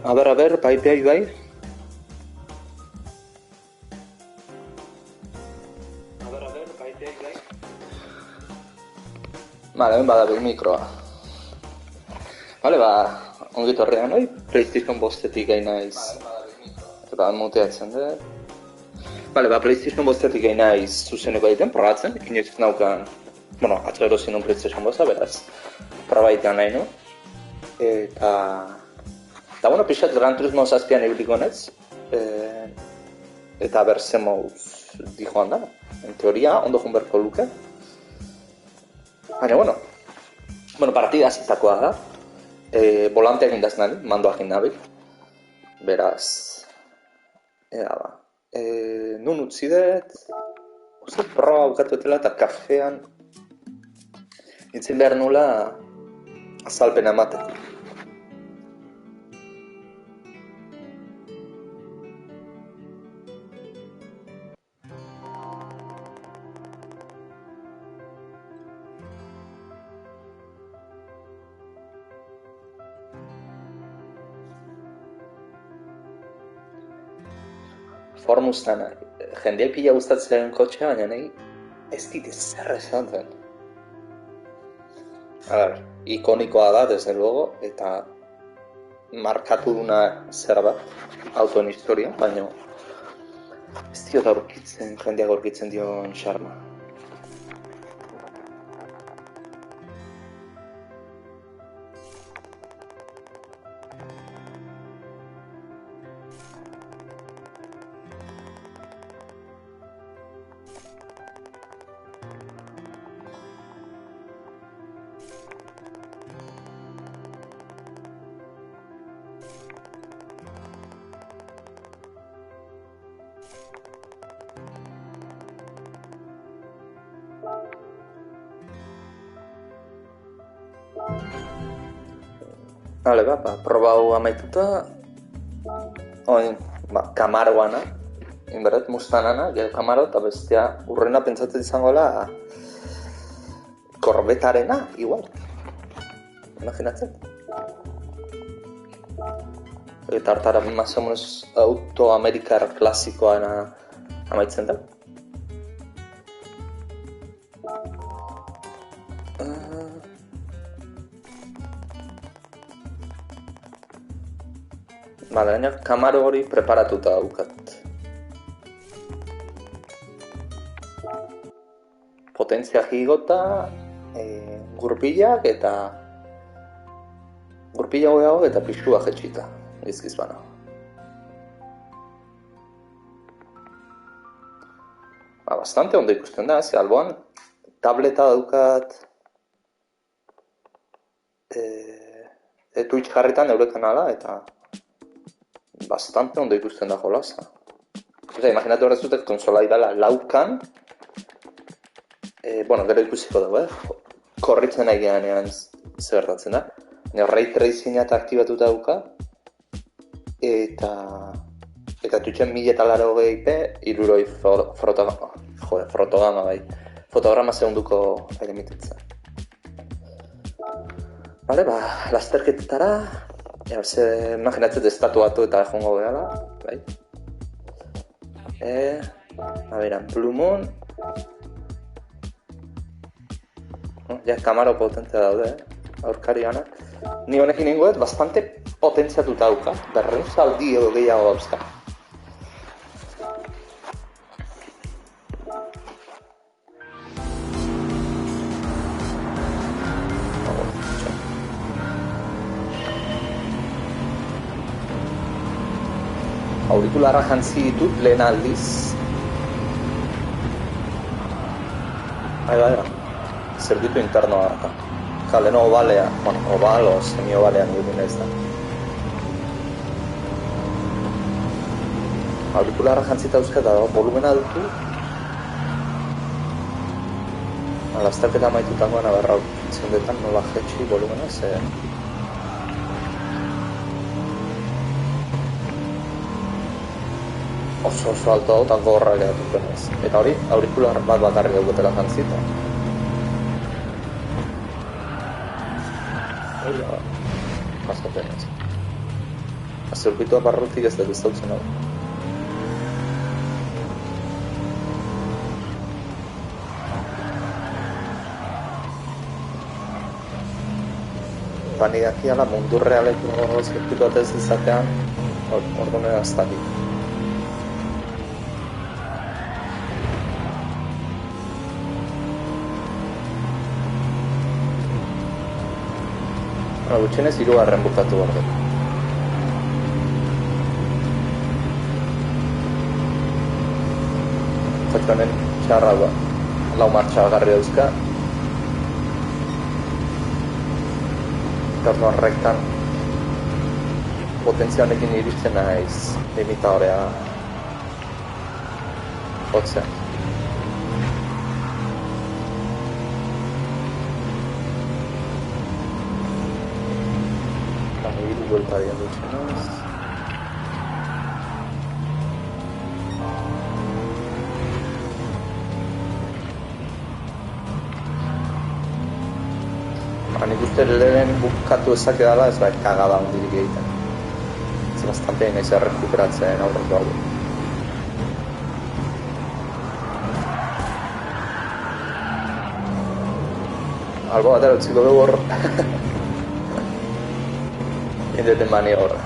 A ber, bai. Vale, hemen badabil mikroa. Vale, ongi torrean hori, PlayStation bostetik gai naiz. Eta muteatzen dut. Vale, PlayStation bostetik gai naiz zuzeneko egiten, probatzen, inoiz naukan, atzo erosi nun PlayStation bosta, beraz, probaitan nahi nu. Eta, pixat Gran Turismo 7an ibiliko nez, eta ber ze mouz dijoan da. En teoria, ondo jun berko luke. Baina, partida azitakoa da. Volanteak indaz nahi, mandoak indabil. Beraz, nun utzi dut, uste proba bukatu etela eta kafean itzin behar nula azalpena emateko. Formuztan, jendeak pila gustatzen kotxea, baina nahi ez dit zer esan zen. Ikonikoa da, desde luego, eta markatu duna zer bat, autoen historia, baina ez diot aurkitzen, jendeak aurkitzen dion xarma. Hale, proba hau amaituta, Kamaroana, inberet, Mustanana, gero Kamaro, eta bestia urrena pentsatzen izangoela Korbetarena, igual. Imaginatzen. Eta hartara, más o menos, auto amerikar klasikoana amaitzen da. Gaina Kamaro hori preparatuta daukat. Potentzia jigota, gurpilak eta gurpila hogeago eta pixua jetxita, izkiz bana. Bastante ondo ikusten da, ze alboan tableta daukat Twitch jarritan eure kanala eta bastante ondo ikusten da jolaza. Imaginatu horrezutek konsola idala laukan, gero ikusiko dugu, korritzen nahi geanean zertatzen da. Ray tracinga eta aktibatuta dauka, eta Twitchen 1080p, 60 fotograma segunduko emititzen. Bale, lasterketetara, imaginatzen estatuatu eta jongo behala, bai? Blue Moon. Kamaro potentzia daude, aurkarianak. Ni honekin ingoet bastante potentziatuta dauka, berreuzaldi edo gehiago dauzka. Aurikularra jantzi ditut lehen aldiz. Zerbitu internoa harta. Leheno obalea, obal o semi-obalean egin ez da. Aurikularra jantzita eusketa dago, volumena dutu. Lasterketa amaitutakoan aberra aurkitzen nola jetxi volumena, ze... oso alto hau eta gorra geratuko ez. Eta hori, aurikular bat bakarrik daukotela jantzita. Hori da, askoten ez. zirkuitua barrutik ez dut ezautzen hau. Bani daki ala mundu realeko zirkuitu bat ez izatean, orduan ez dakit. Gutxienez 3. bukatu behar dut. Kotxe honen txarra da. 4 martxa agarri dauzka. Orduan rektan potentzia honekin iristen naiz limitadorea jotzen. Vuelta de luchas. Nik uste lehen bukatu ezak edala ez bai kagada hondirik egiten. Ez bastante nahiz errekuperatzen aurreko hau. Albo batera utziko dugu hor. De maniobra.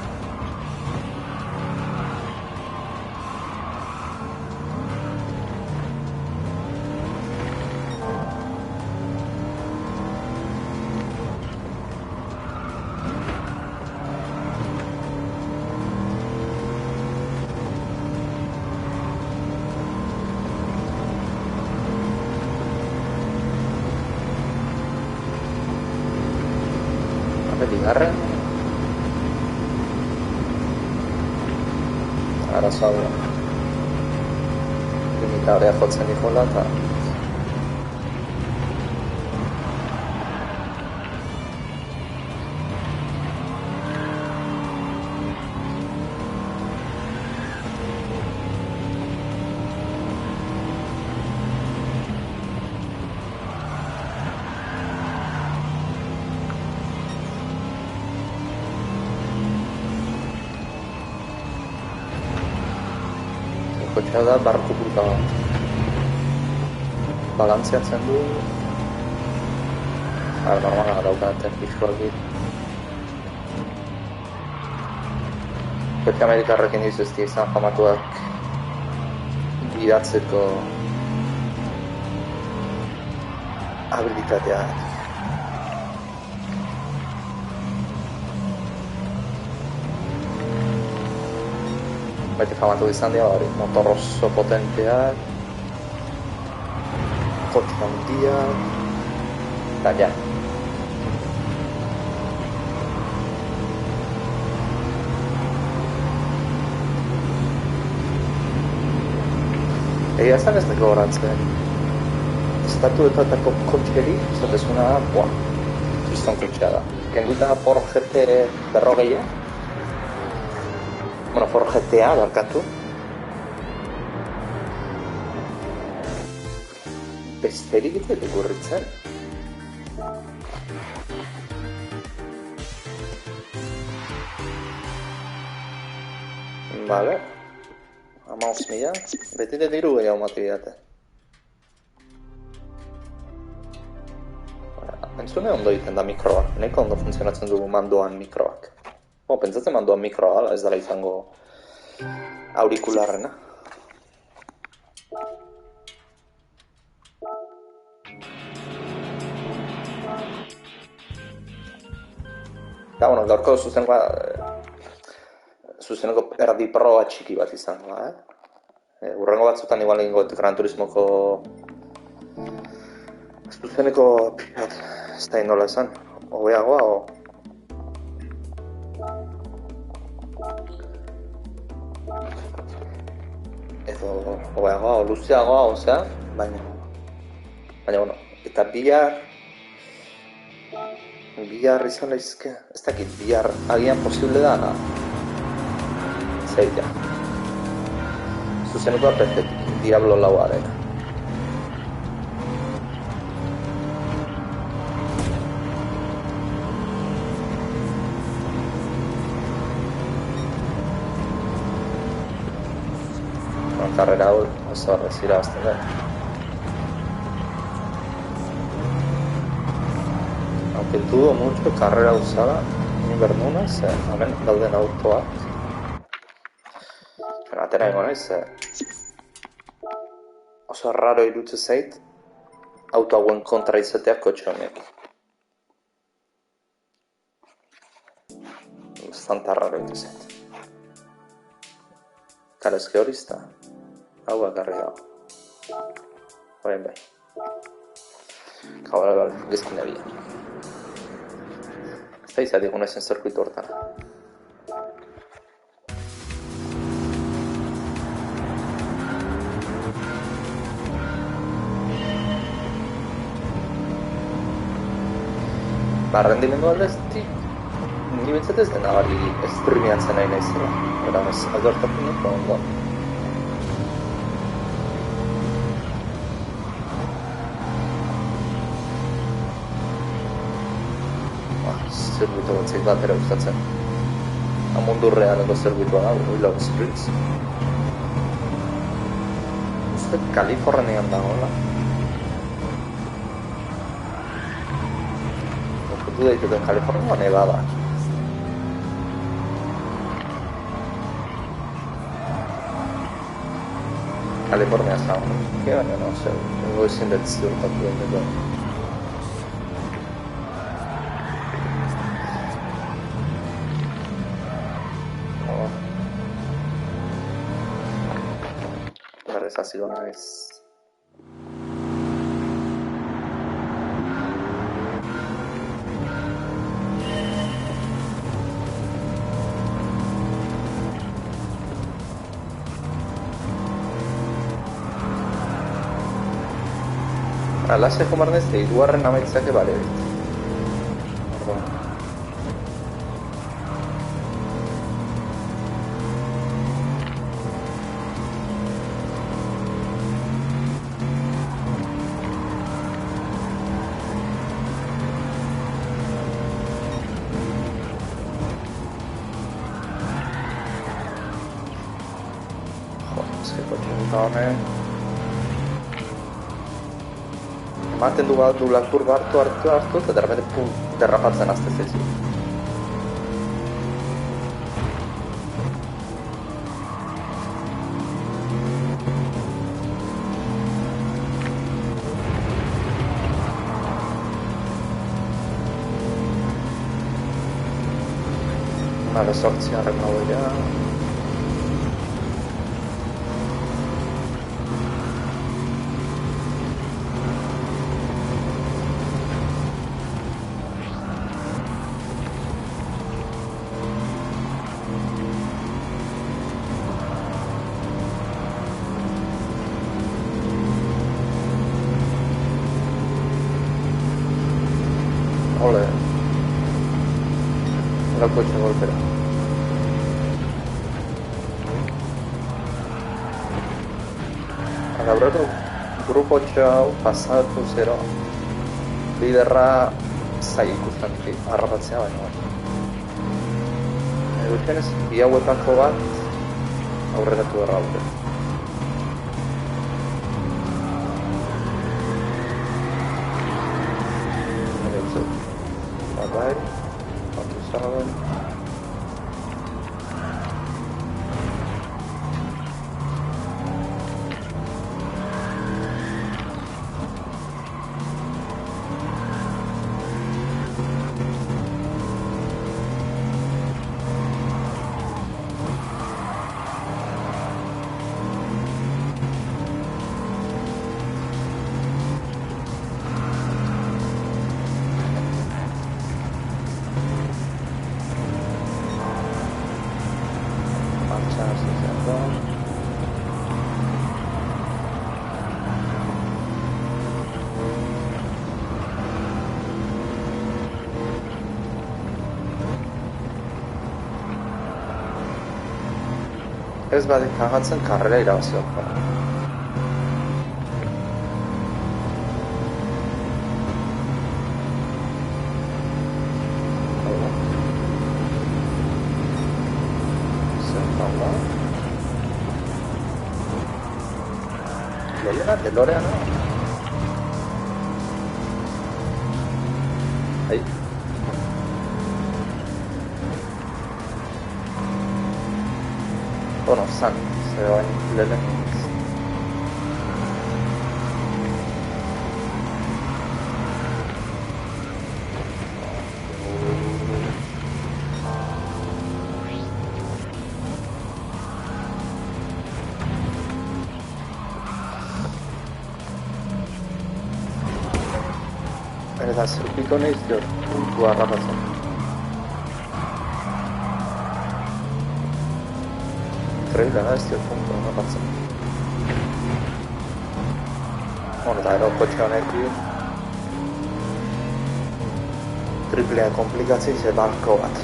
Bigarren arazoa da. Limitadea jotzen dikola eta kotxea da barruko bulta bat. Balantzeatzen du. Normala daukaten pixkoakit. Kotxe amerikarrekin izuzti izan famatuak bidatzeko habilitatea. Beti famatu izan dira hori, motor oso potenteak, kotxe handiak, eta ja. Egia esan ez dago horatzen, estatuetatako kotxeri, zatezuna, kriston kotxea da. Kenduta por GT berrogeia, bueno, Ford GTA, barkatu. Besterik ez dut gurritzen. Vale. 15.000. Beti de diru gehiago materiate. Entzune ondo egiten da mikroa. Nahiko ondo funtzionatzen dugu mandoan mikroak. Pentsatzen mandoan mikroa, ez dela izango aurikularrena. Eta, bueno, gaurko zuzeneko erdi proba txiki bat izango, Urrengo batzutan igual egingo Gran Turismoko zuzeneko pilat, ez da indola esan, hobeagoa, edo hobeagoa, luzeagoa, osea, baina, bueno, eta bihar izan daizke, ez dakit, bihar agian posible da, zeita. Zuzeneko perfectik, Diablo lauaren. karrera hau oso horrez irabazten da. Aunque dudo mucho karrera usada Iberduna, hemen dauden autoak. Atera egon naiz, oso raro iruditzen zait auto hauen kontra izateak kotxe honek. Bastante raro iruditzen zait. Kara, eske hori izta. Hau bakarri dago. Horein bai. Bale, gezkin nabia. Ez da izatik unezen zirkuitu hortan. Rendimendu aldeztik, nire bintzat ez dena bari streameatzen nahi nahizela. Beraz, aldortatzen dut, ondo. Zirkuitu batzik bat ere gustatzen. Mundu realeko zirkuitua da, Willow Springs. Uste Kalifornian dagoela. Duda dituten Kalifornia Nevada. Kalifornia zaun. Baina, no, ego ezin dut ziurtatu daiteko. Berrez hasiko naiz. Alaseko marnez, hirugarren amaitzake bale dit. Ezkeko txunta honen. Ematen du bat du lakurba hartu, eta derrepente derrapatzen azte zezi. Vale, sortziarren hau dira. Ole. La coche golpera. Gaurrero grupo txau pasatu zero. Liderra zai ikusten harrapatzea baino. Gutxienez, bi hauetako bat aurreratu erra dute. Bai, batu zaben. Ez badik kagatzen karrera irabazi dut. Leyena, DeLorean. Ahí. Bueno, San, se va en Leyena. Eta zerpiko nahiz jo, puntua garratzen. Traila da ez jo puntua garratzen. Bueno, eta ero kotxe honekin triplea komplikatzei ze barko bat.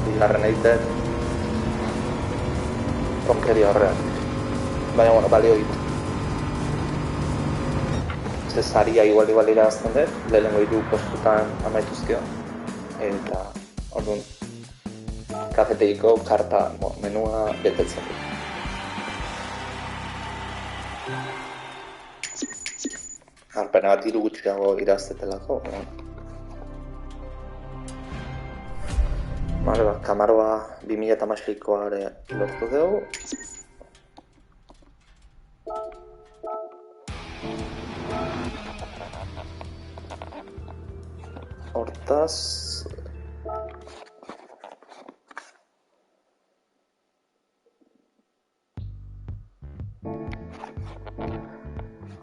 Bigarren egiten ronkeria horrean. Baina, bueno, balio ditu. Ze saria igual irabazten dut, lehenengo 3 postutan amaituzkio. Eta, orduan, kafetegiko karta menua betetzen dut. Pena bat 3 gutxiago irabaztetelako. Vale, Kamaroa 2016koa ere lortu dugu. Hortaz...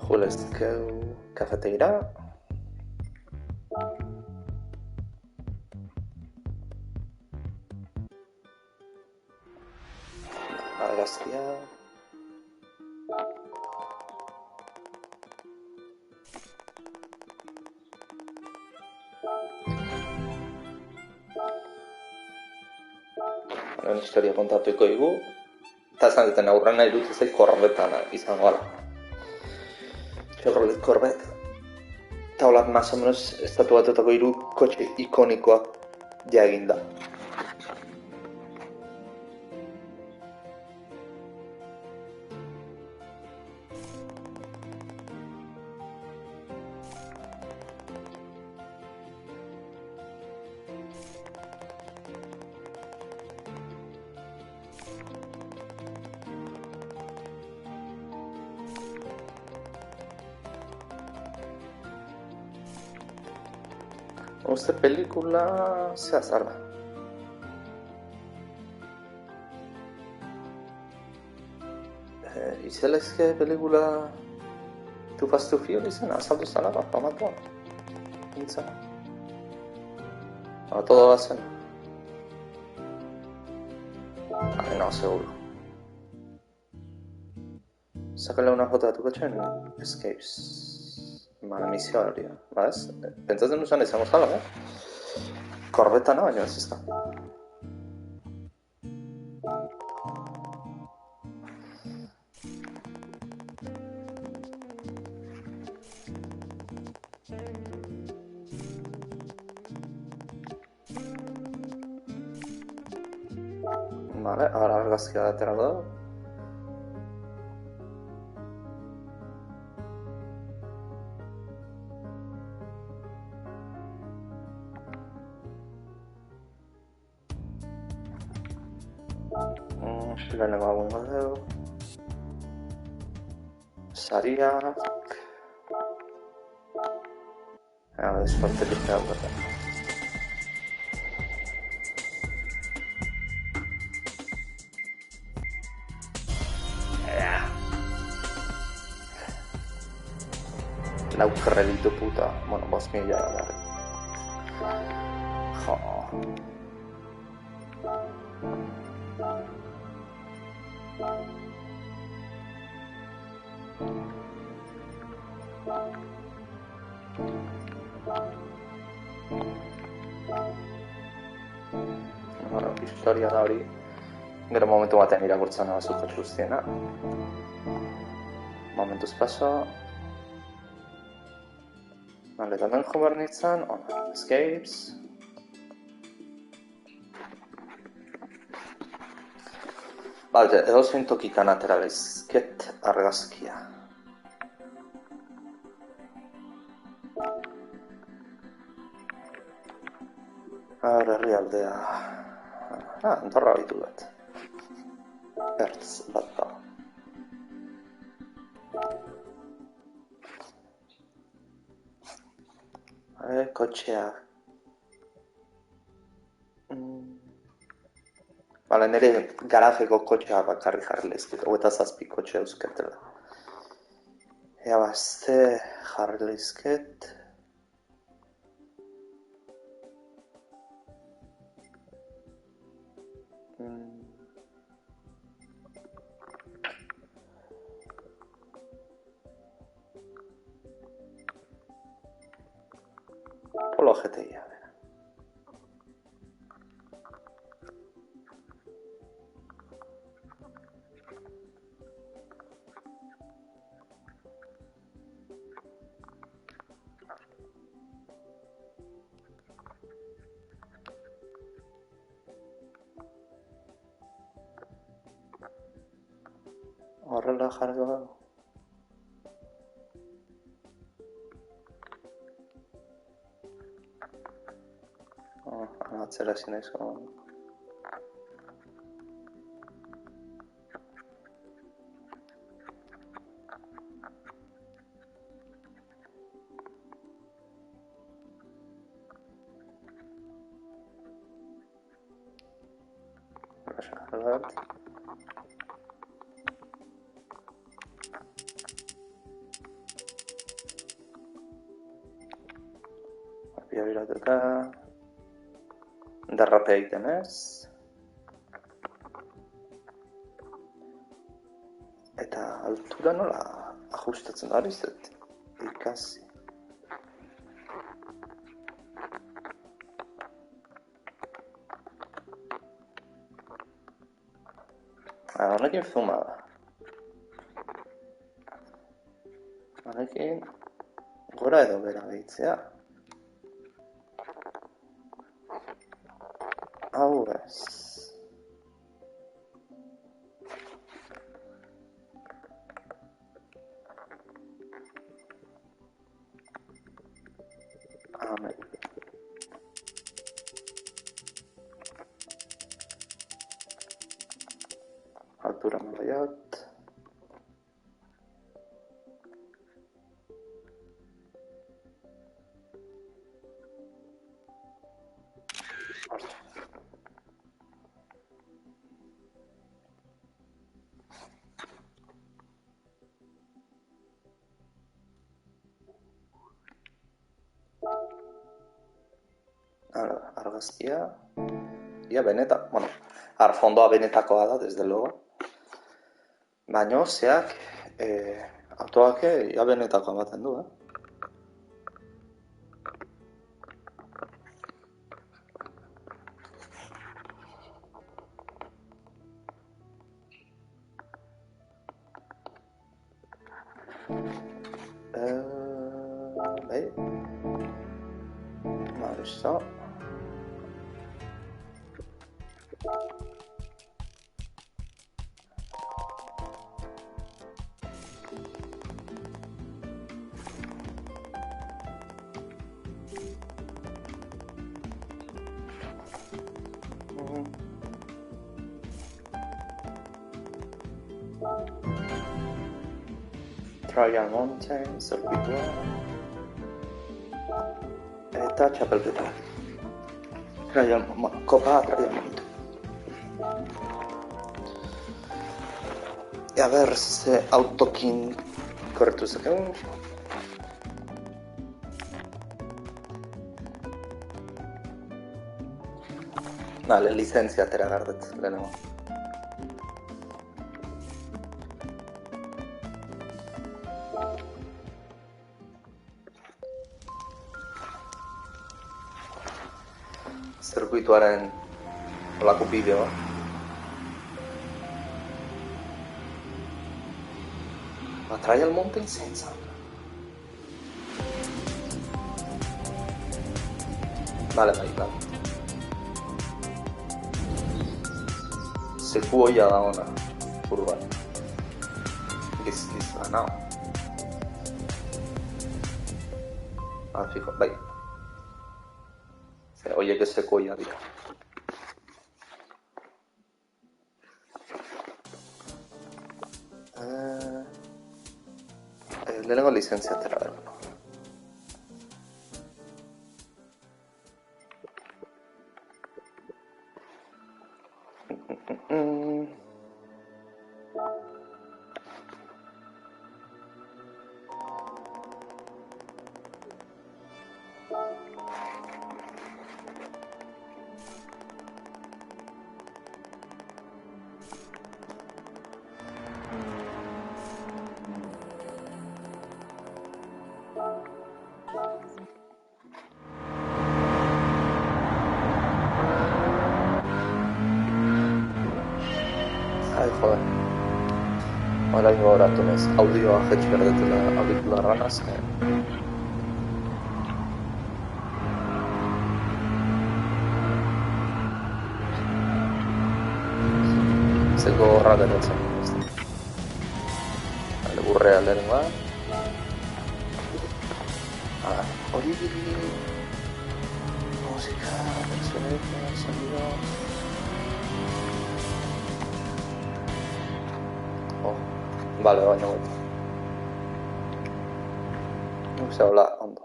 Julezkeu kafetegira. Argazkia. Honen historia kontatuko dugu. Eta esan duten aurrena iruditzen zait korbetan izango gara. Chevrolet Corvette. Eta holat más o menos estatu batutako 3 kotxe ikonikoak ja eginda. Uste pelikula zehazar da. Izelezke pelikula Too Fast Too Furious azaldu zala da, famatuan. Nintzen. A todo bazen. No, seguro. Sácale una foto de tu coche en Escapes. Misio hori, baz? Pentsatzen duzan izango zala, Korbetana baina ez ezta. Vale, ara argazkia aterako da. Lehenengo agungo dugu. Sariak... Esportelik behar dut. Lau kreditu puta. Bueno, 5.000 da. Jo... Bueno, historia da hori. Gero momentu batean irakurtzen abazut guztiena. Momentuz paso. Vale, eta ben jo behar nintzen, escapes. Bale, edo zein tokitan atera lehizket argazkia. Herrialdea... Andorra baitu bat. Ertz bat da. Kotxea. Bale, nire garajeko kotxea bakarri jarri lehizket, 27 kotxe eusketela. Ea bazte jarri lehizket. Polo GTI, a ver. Horrela jarri dago. Atzera ezin naiz. Bat. Apia biratuta. Derrapea egiten ez. Eta altura nola ajustatzen da hori zet ikasi. Honekin zuma da. Honekin gora edo bera behitzea. Hau ez. Amen. Altura baiat. Argazkia. Ia beneta, bueno, fondoa benetakoa da, desde logo. Baina, zeak, autoak ia benetakoa baten du, Bai. Listo. Trial Mountain, zerbitua. Eta txapelketa. Kopa Trial Mountain. A ber, ze autokin korretu zakegu. Vale, lizentzia atera gardet, lehenago. zirkuituaren olako bideoa. Trial Mountain zentzan. Vale. Zeku hoia da ona, burban. Gizla, nao. Fijo, bai. Oiek ez zeku hoia dira. Lehenengo lizentzia atera behar. Joder. Orain gogoratu naiz, audioa jetx berdetela aurikularran azken. Zeko horra denetzen. Burrea lehenengoa. Hori musika, personetan, sonido. Vale, baina guetu. Uste hola, ondo.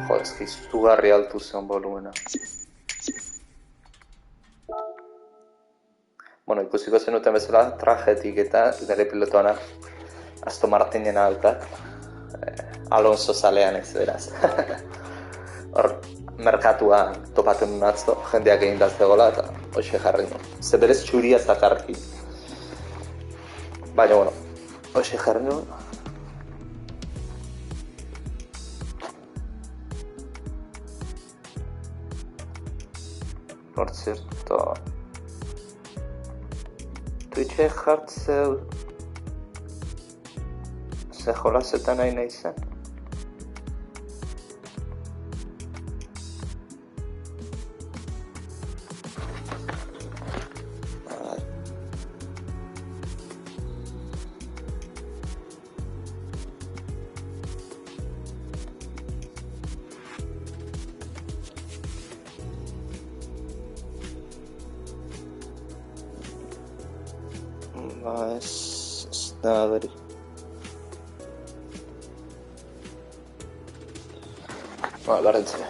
Jo, ez izugarri altu zen volumena. Bueno, ikusiko zenuten bezala, trajetik eta nire pilotoana Aston Martinen alkat. Alonso zalean ez, beraz. Hor, merkatuan topatu nun atzo, jendeak egin daztegola eta hoxe jarri nun. Ze berez txuria zakarki. Baina, bueno, hoxe jarri nun. Por cierto, Twitchek jartzeu ze jolasetan nahi nahi zen. Ez da beri. Barrentzea.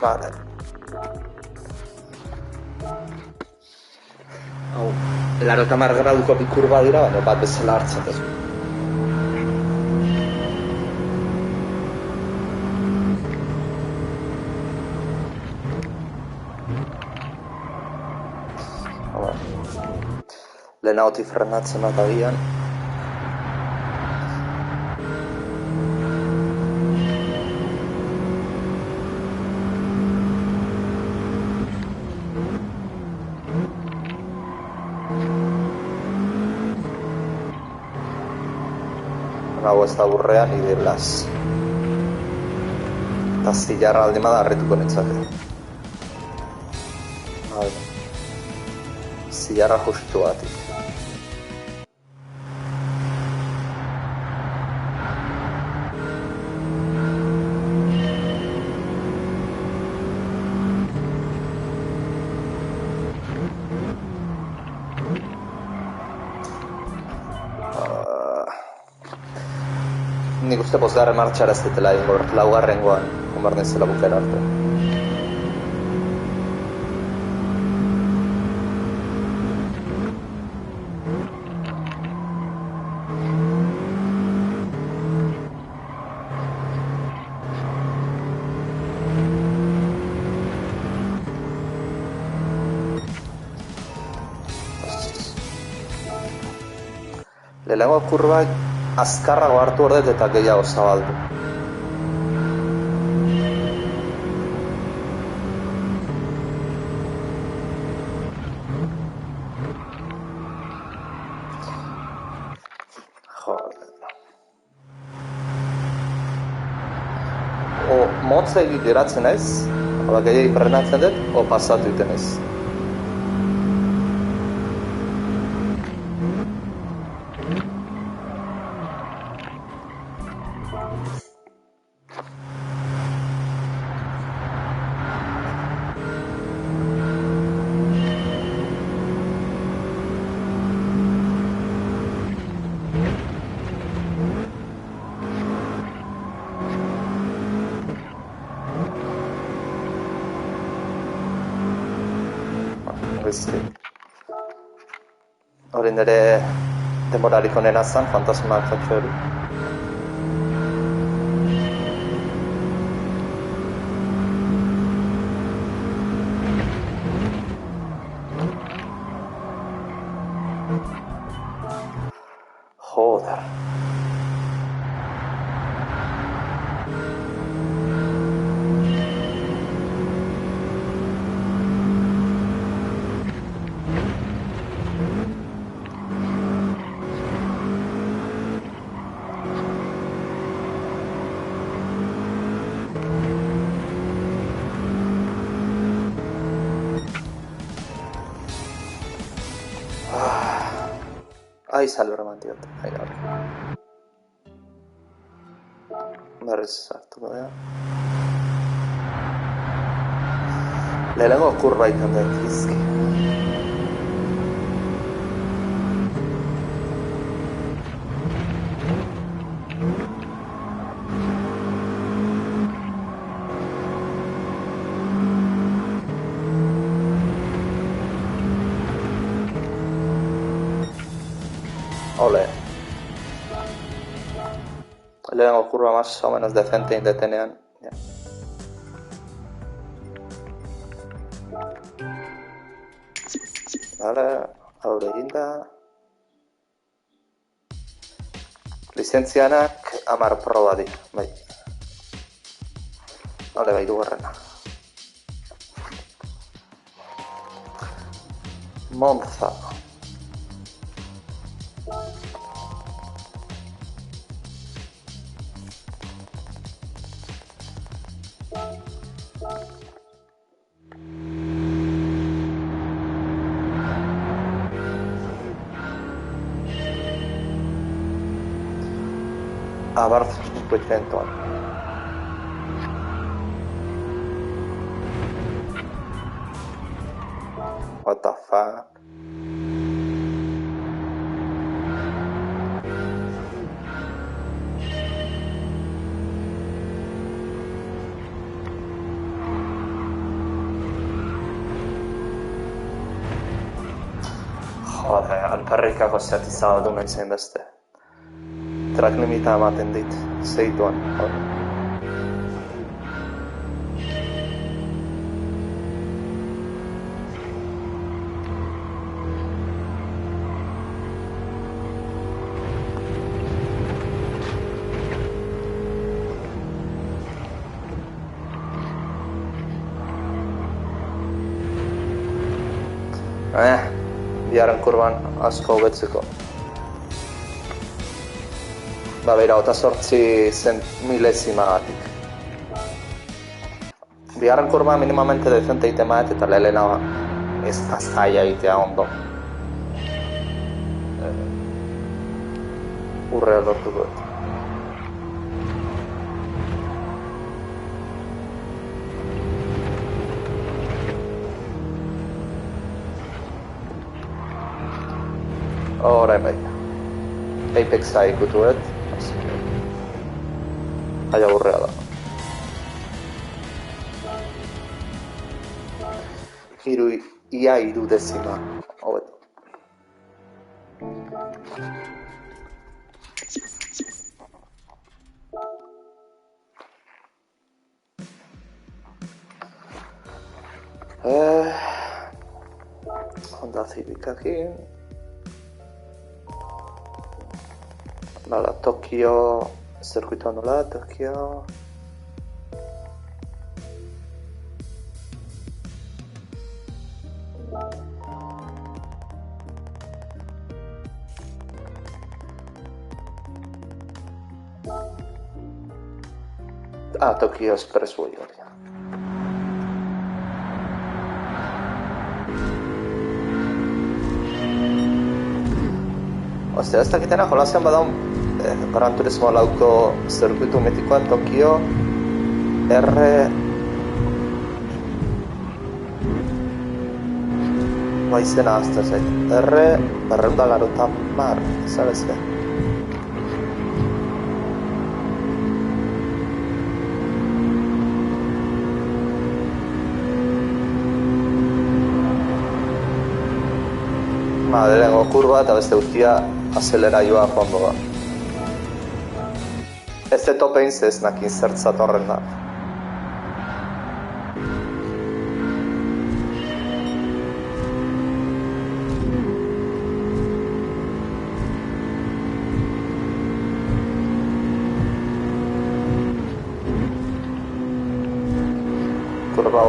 Vale. Hau, 80 graduko bi kurba dira, baina bat bezala hartzen duzu. Lehenagotik frenatzen bat agian. Hau ez da burrean, nire blas. Eta zilarra aldi ma da harrituko nintzake. Zilarra justu batik. Nik uste bosgarren martxara ez ditela egin gaur, laugarrengoan, onbarnen zela bukera arte. Lehenengo kurbak azkarrago hartu ordet eta gehiago zabaldu. O motzegi geratzen ez, gehiagik frenatzen dut, o pasatu iten ez. Hori nire denborarik onena zen, fantasma jatxo hori. Joder. Ahí salve remantiot, ahí gaur. Berriz hartuko da. Lehenengo kurba ikan da izki. Ole. Lehenengo kurba más o menos decente indetenean. Ja. Vale, aurre eginda. Lizentzianak 10 proba di, bai. Vale, bai, hirugarrena. Monza. Abarth 500. What the fuck? Joder, alperrikako zatizago nahi zen beste. Track limita ematen dit, zeituan. Biharren kurban asko hobetzeko. Ba, beira, 8 milesimagatik. Biharren kurba minimamente decente itemat eta lehena ez da zaila itea ondo. Urrea lortuko dut. Orain bai. Apexa ikutuet. Aia burrea da. Ia 3 dezima. Hobeto. Honda Civic aquí. Bala, Tokio, zirkuitoa nola, Tokio... Tokio Expressway hori. Ostia, ez dakitena jolasean badaun Gran Turismo lauko zirkuitu mitikoan Tokio R... Baizena azta zait. R... Berreundalarota mar, zabezke. Lehenengo kurba eta beste guztia azeleraioa joango da. Ez etopein ez nakin zertzat horren da. Kurba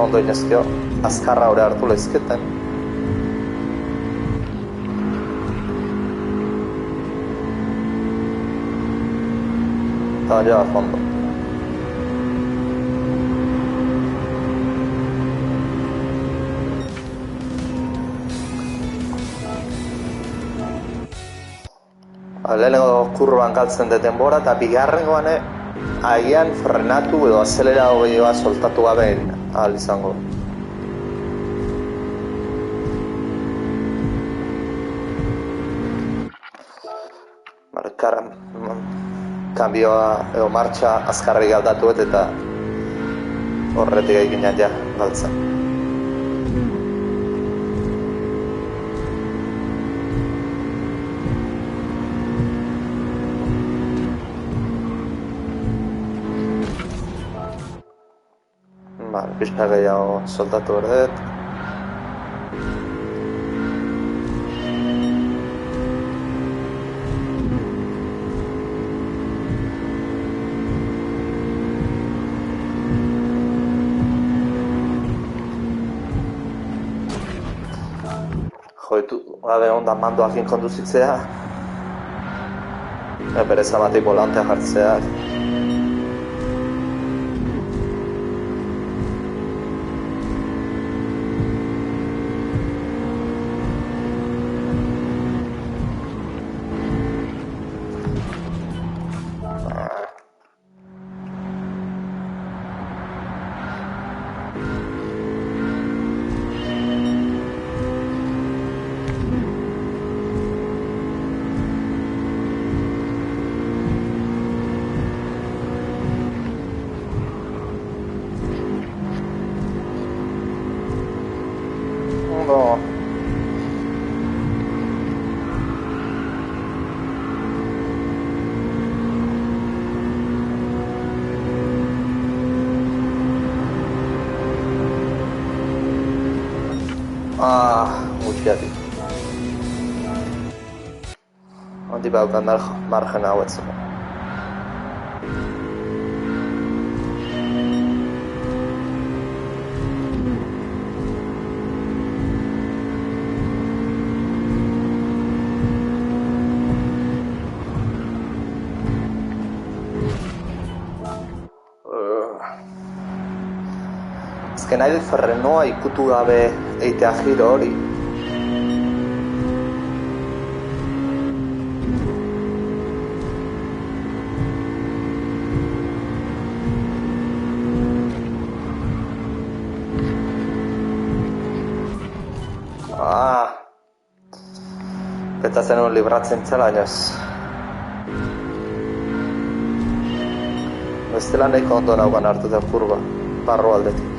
ondo inezkio, azkarra hori hartu lehizketen. Allá a fondo. Lehenengo kurban galtzen dut denbora eta bigarrengoan agian frenatu edo azeleraoa soltatu gabe ahal izango. Kambioa edo martxa azkarrik aldatuet eta horretik eginan ja galtzen. Pixka gehiago soldatu berdet. Joitu gabe ondan mandoakin konduzitzea. Berez amatik volantea jartzea. Gutxiatik. Handi baukan margen hau etzeko. Azken nahi dut frenoa ikutu gabe eitea giro hori. Pentsatzen hon libratzen txela, inoz. Bestela nahiko ondo naugan hartu den kurba, barro aldetik.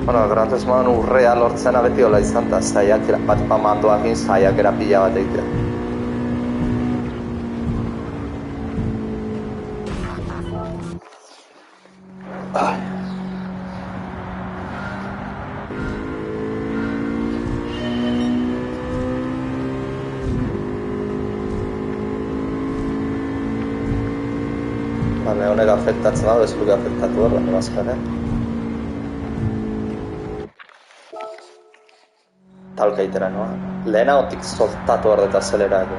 Bueno, Gran Turismoan urrea lortzena beti hola izan, eta saiakera bat mandoakin saiakera pila bat egitea. Bale, honek afektatzen dago, ez luke afektatu hor, baina bazkare. Talka itera noa. Lehenagotik soltatu hor eta azeleratu.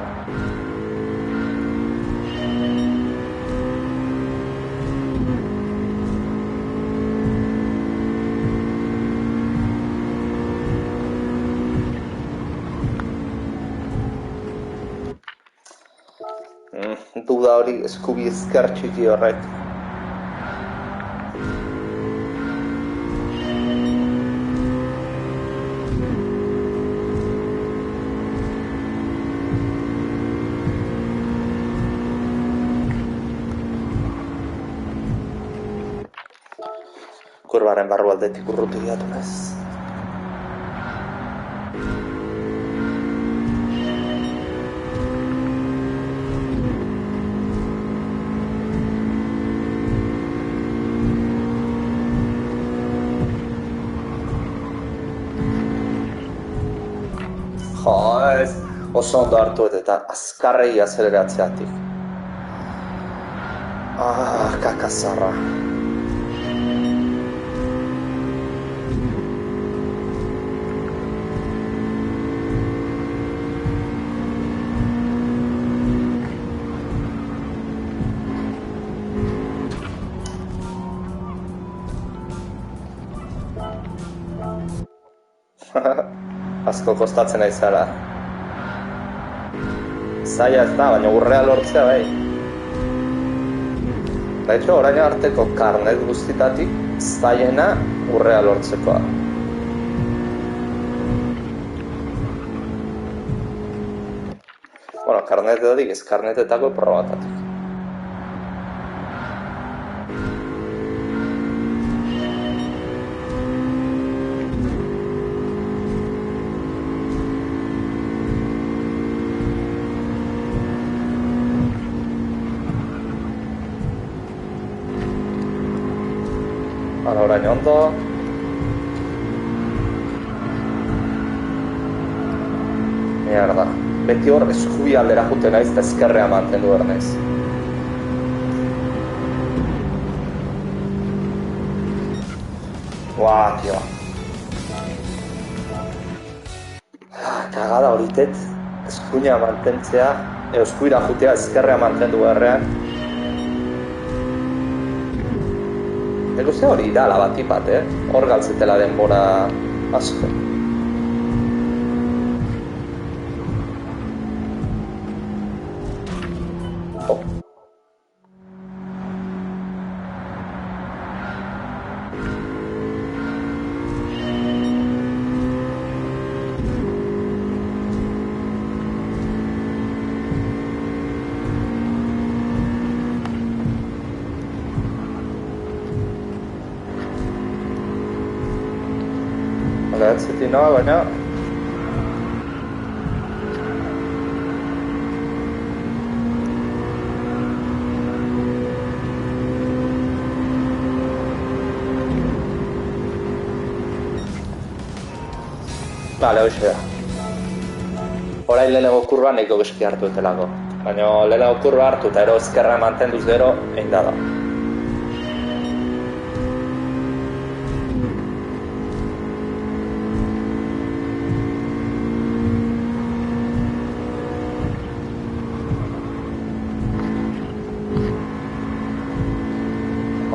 Duda hori eskubi ezker txiki horrek. Kurbaren barru aldetik urrutu gehatu naiz. Jo, ez, oso ondo hartu eta azkarrei azeleratzeatik. Kakazarra. Asko kostatzen aizara. Zaila ez da, baina urrea lortzea bai. Da hecho, orain arteko karnet guztitatik zailena urrea lortzekoa. Bueno, karnetetatik ez karnetetako probatatik. Hala, orain ondo. Mierda. Beti hor eskubi aldera jute naiz eta ezkerrea mantendu behar naiz. Tio. Kagada horitet. Eskuina mantentzea. Eskuira jutea ezkerrea mantendu beharrean. Luze hori idala batipat, hor galtzetela denbora asko. Atzetik noa, baina... Bale, hoxe da. Horain lehenengo kurba nahiko geski hartu etelako. Baina lehenengo kurba hartu eta ero ezkerra mantenduz gero, egin da.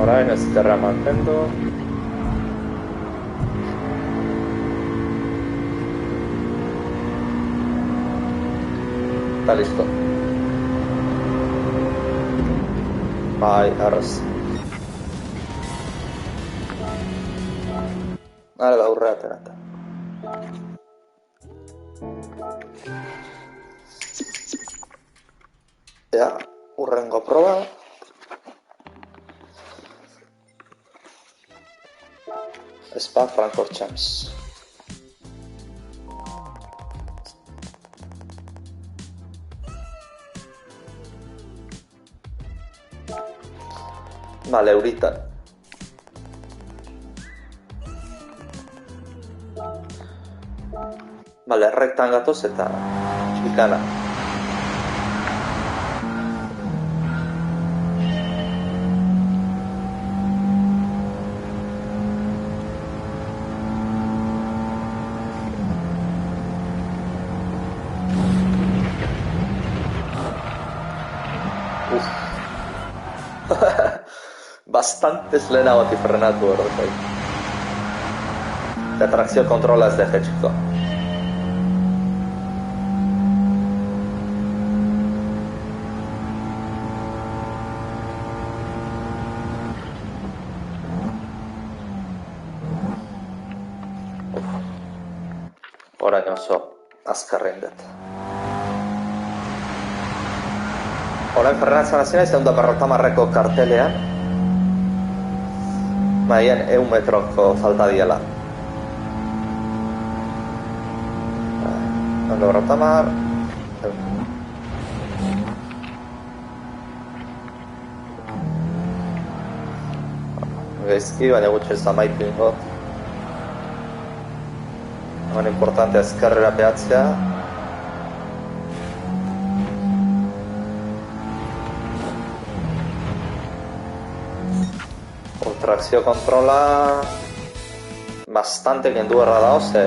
Orain ezkerra mantendu. Eta listo. Bai, arroz. Hale da, urrea aterata. Ja, urrengo proba. Spa Francorchamps. Vale, eurita. Vale, errektan gatoz eta txikana. Bastante lehenagotik frenatu horretai. Eta trakzio kontrola ez deje txiko. Orain oso azkarrein dut. Orain frenatzen hasi naiz 150 kartelean. Maien 100 metroko falta diela. 150. Gaizki, baina gutxo ez amaitu ingot. Hemen importante azkarrera pehatzea. Trakzio kontrola bastante kendu erra dago, ze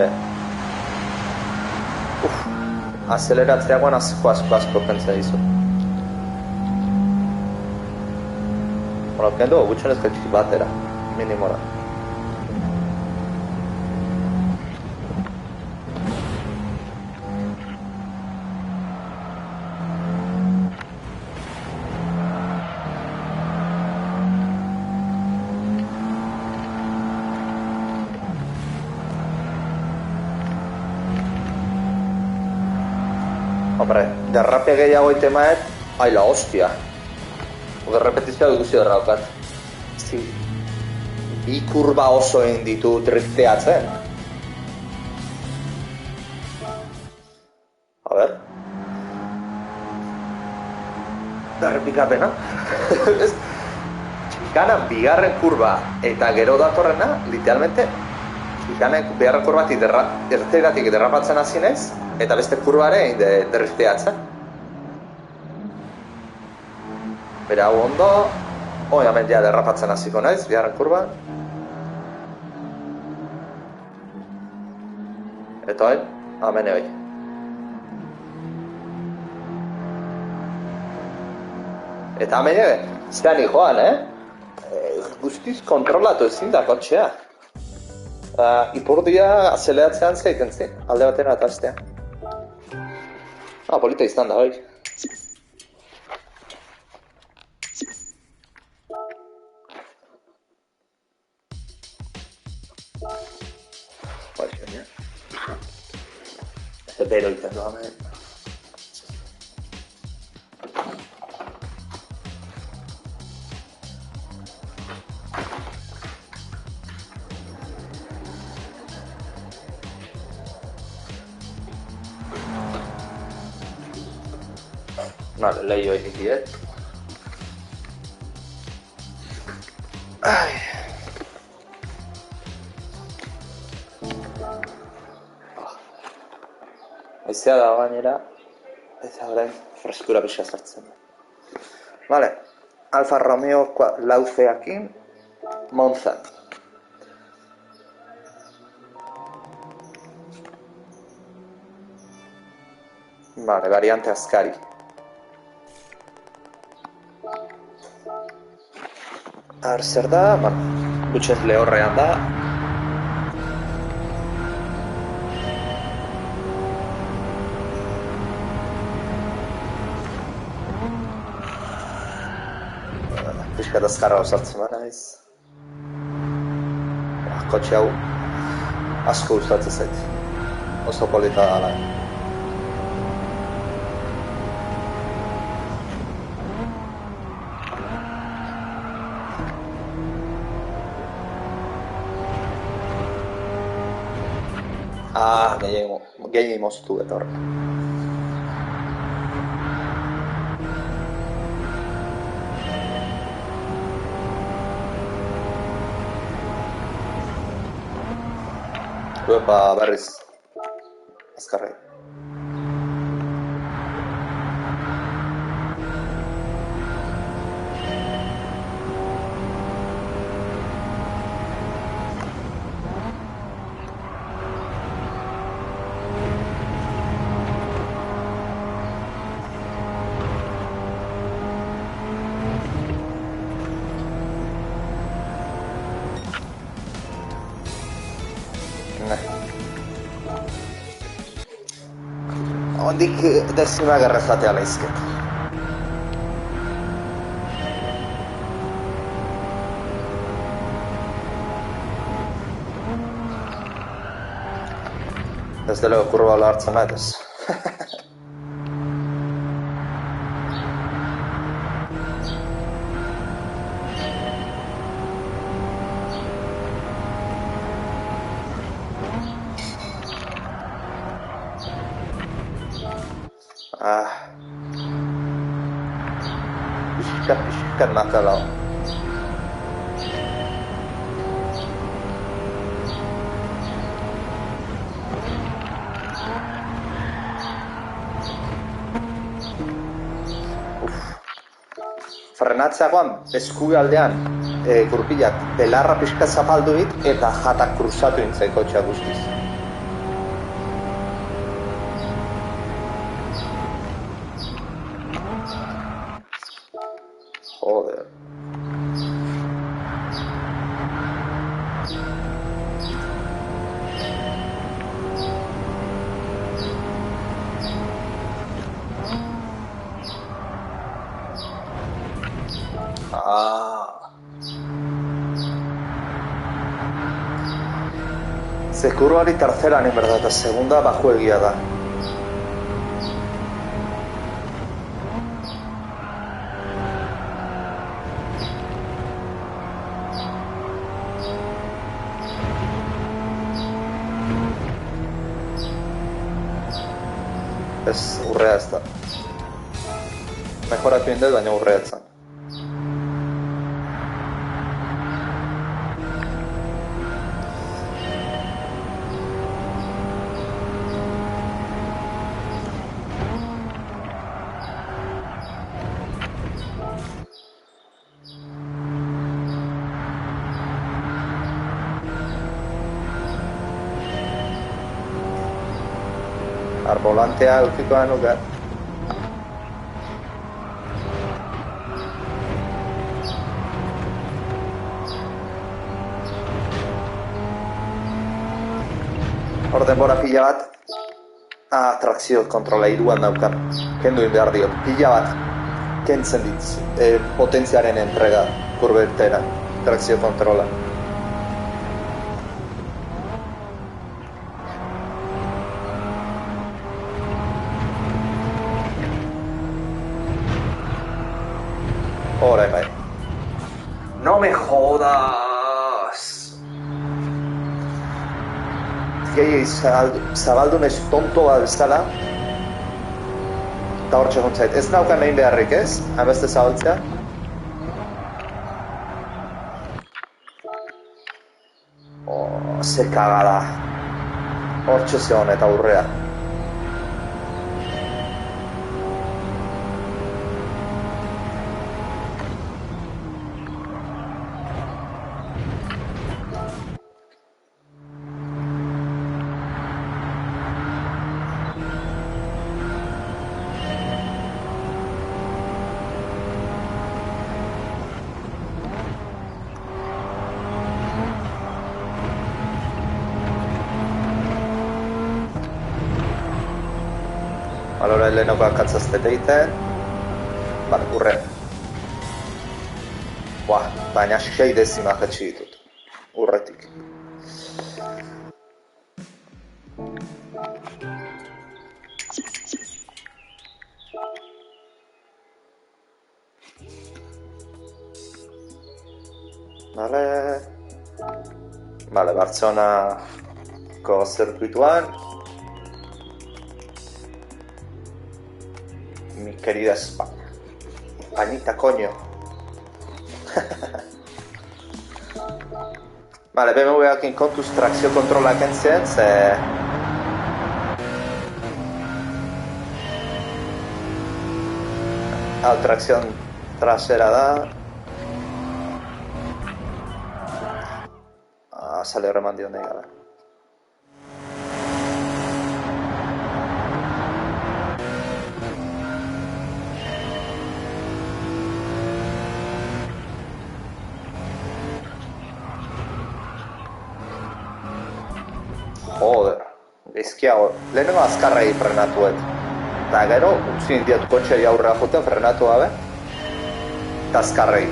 azeleratzeagoan asko pentsa dizu. Bueno, kendu gutxen ez gaitxik batera, minimora. Hombre, derrape gehiago itemaet, ai la hostia. Oge repetizioa ikusi derraukat. Bi kurba oso egin ditu drifteatzen. A ver. Errepikapena. Txikanan bigarren kurba eta gero datorrena, literalmente, txikanan bigarren kurbatik ertzeiratik derrapatzen hasi naiz, eta beste kurbare egin drifteatzen. Bera, hau ondo, hemen ja derrapatzen hasiko naiz, bigarren kurba. Eta hemen hoi. Eta hemen zean joan, guztiz kontrolatu ezin da kotxea. Ipurdia azeleatzean zeiten zin, alde batera eta aztea. Polita izan da, hoi. Ez bero izan du, hemen. Vale, leio egin diet. Haizea da gainera, eta orain freskura pixa sartzen. Vale, Alfa Romeo lauzeakin Monza. Vale, variante askari. Zer da, gutxez lehorrean da. Piskat azkarra osartzen ba naiz. Kotxe hau asko gustatzen zait. Oso polita da. gehiago moztu eta horrek. Uepa, berriz. Azkarri. Hondik dezima gerrezatea laizket. Ez dela kurba hartzen nahi ez. Pixkat makala. Frenatzeagoan, eskualdean gurpilak belarra pixka zapalduik eta jatak kruzatu intzai kotxea guztiz. Joder. Zekuruari terceran, en verdad, eta segunda bajuegia da. Ez, urrea ez da. Mejoratu indut, baina urrea etzan. Arbolantea eukikoa nuke. Hor denbora pila bat. Trakzio kontrola iruan daukan. Kenduin behar diot. Pila bat. Kentzen ditz. Potentziaren entrega kurbetera. Trakzio kontrola. Ahora, bai. No me jodas. Gehi zabaldu naiz tonto bat bezala. Eta hor txegun zait. Ez naukan nahin beharrik ez? Hainbeste zabaltzea. Ze kagada. Hor txezion eta urrea. Alora lehenoko akatzaztete egiten. Bale, urre. Baina 6 dezima jetxi ditut. Urretik. Bale, Bartzelonako zirkuituan mi querida España. Españita, coño. Vale, BMW-ak kontuz trakzio kontrola kentzen, ze... Hau, trakzio trasera da. Sale horreman dio nahi gara. Joder, izkiago, lehenengo azkarrei frenatuet. Eta gero, utzi indiat kotxei aurrera juten frenatu gabe. Eta azkarrei.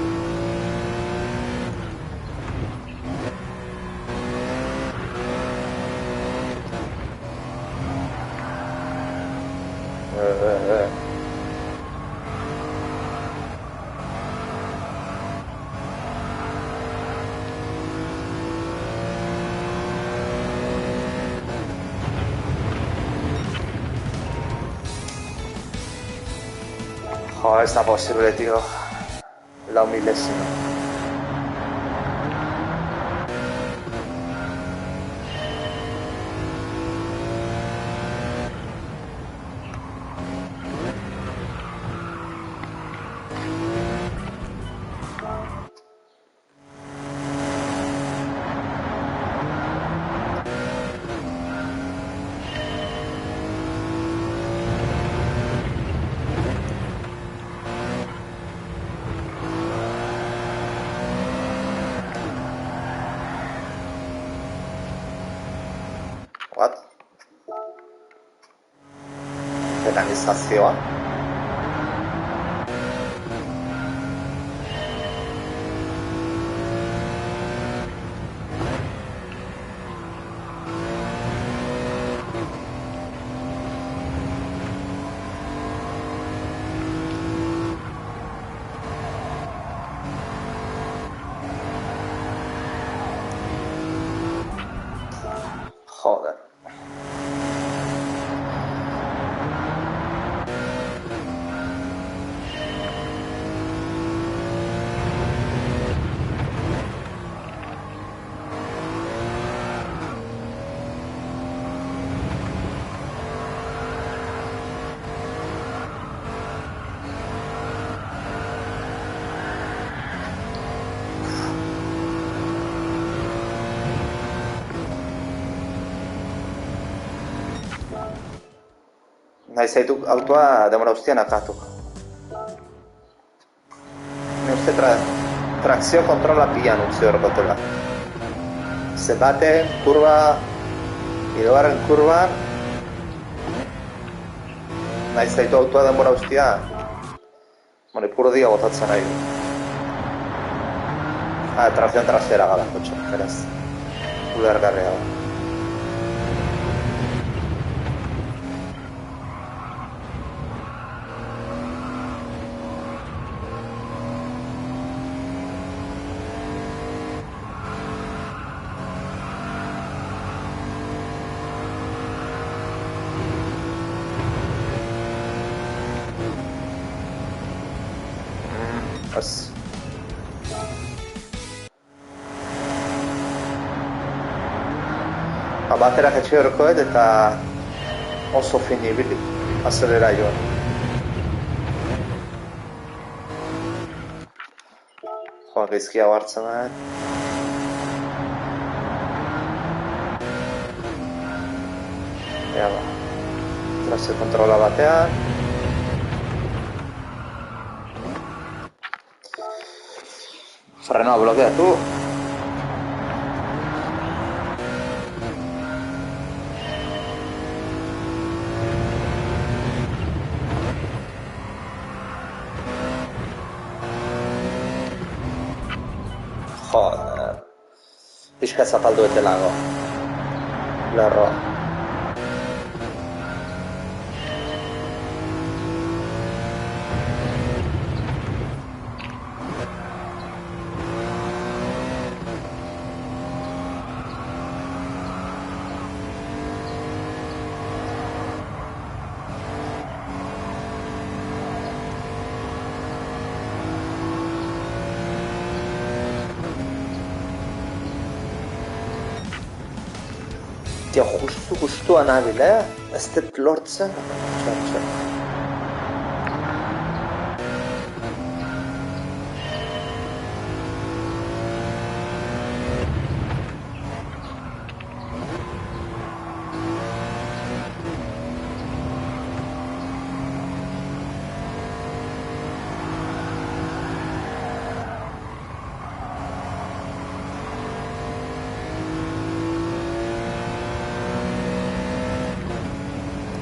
Jo, ez da posible, tío. Lau milésimo. What? Penalizazioa? Joder. Nahi zaitu autoa demora guztian akatu. Ni uste trakzio kontrola pian utzi horretela. Ze bate, kurba, hirugarren kurban, nahi zaitu autoa demora guztia, ipurdia botatzen nahi. Trakzioan trasera gala, kotxe, beraz. Ulergarria da. Ez. Baterak etxe horrekoet eta oso fin ibili, azelera joan. Joa, geizkia hartzen da. Ea ba, trazio kontrola batean. Frenoa blokeatu. Joder. Pixka zapaldu etelago. Lerroa. Tio, justuan nabil, ez dut lortzen. Txar.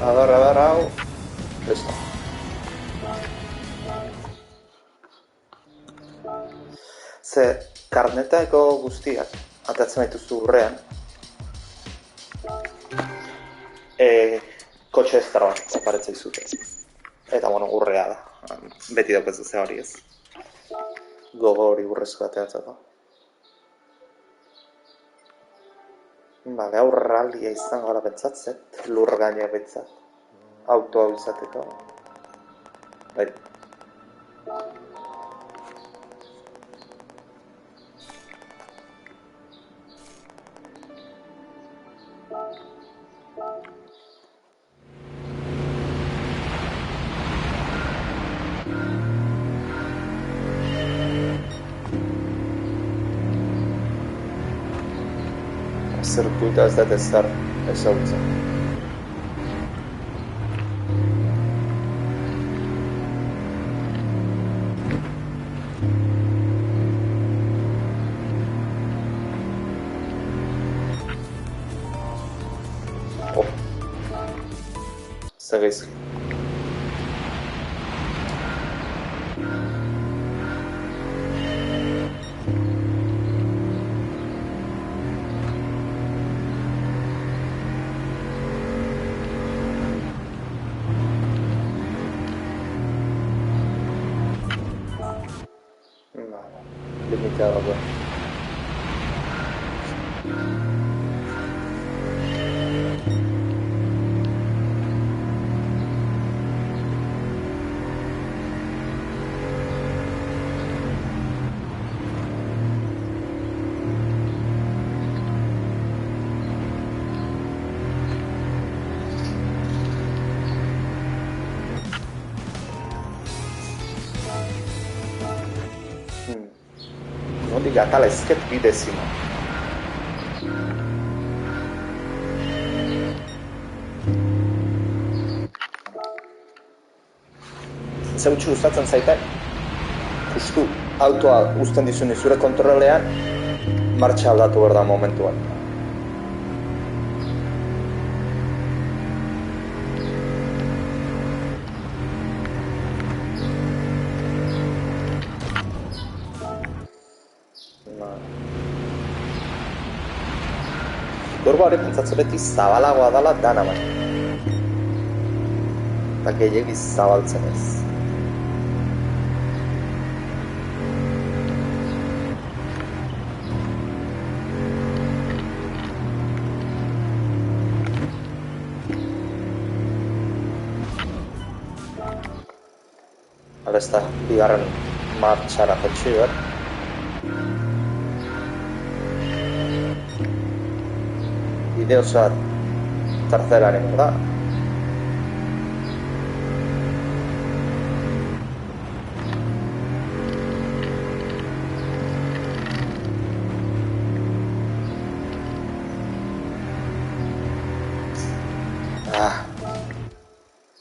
A ver, hau. Listo. Ze, karnetako guztiak atatzen dituzu urrean. Kotxe ez bat aparetzei zute. Eta, bueno, urrea da. Beti daukazu ze hori ez. Gogo hori urrezko ateatzako. Bale, hau rallia izan gara pentsatzet, lur gaina pentsat. Auto hau izateko. Bai. Zirkuita ez dut ezer ezagutzen. Zer gaizki. Limiteada, bueno. Nondik atala ezket bidezima. Zeutxu gustatzen zaite, justu autoa uzten dizuni zure kontrolean, martxa aldatu behar da momentuan. Gorba hori pentsatze beti zabalagoa dela dana baina. Eta gehiagiz zabaltzen ez. Hala ez da, bigarren martxara jetxi behar. Bide osoa terceraren da.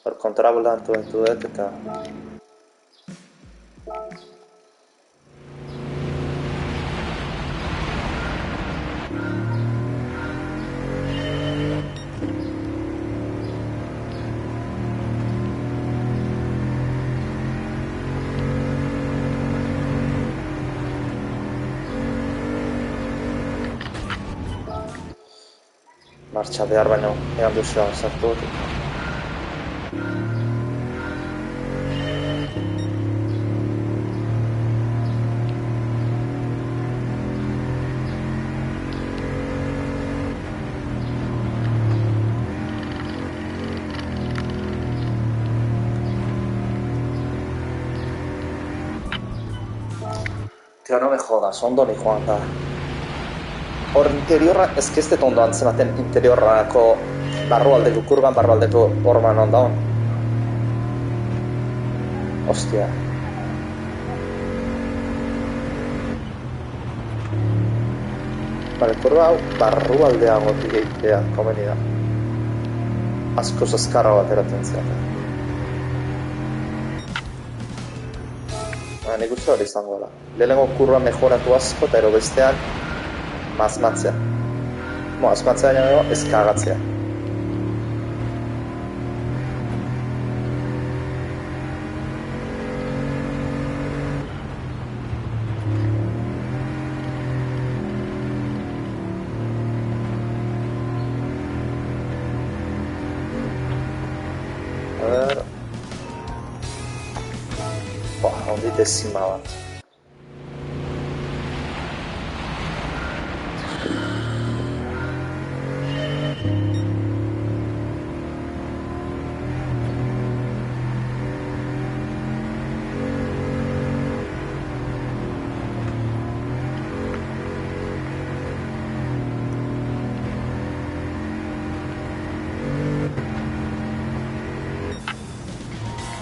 Hor kontrabolantu entu dut eta... Martxa behar baino, egan duzua sartu dut. Tío, no me jodas, ondo ni joan da. Hor interiorra, ez dut ondo antzematen interiorrako barrualdeko kurban, barrualdeko horman onda hon. Ostia. Bale, kurba hau barrualdeagotik egitea komeni da. Askoz azkarra bat eratzen zeaten. Nik uste hori izango da. Lehenengo kurba mejoratu asko eta ero bestean mazmatzea. Azmatzea baina ez kagatzea. A ver... Ondi dezima bat.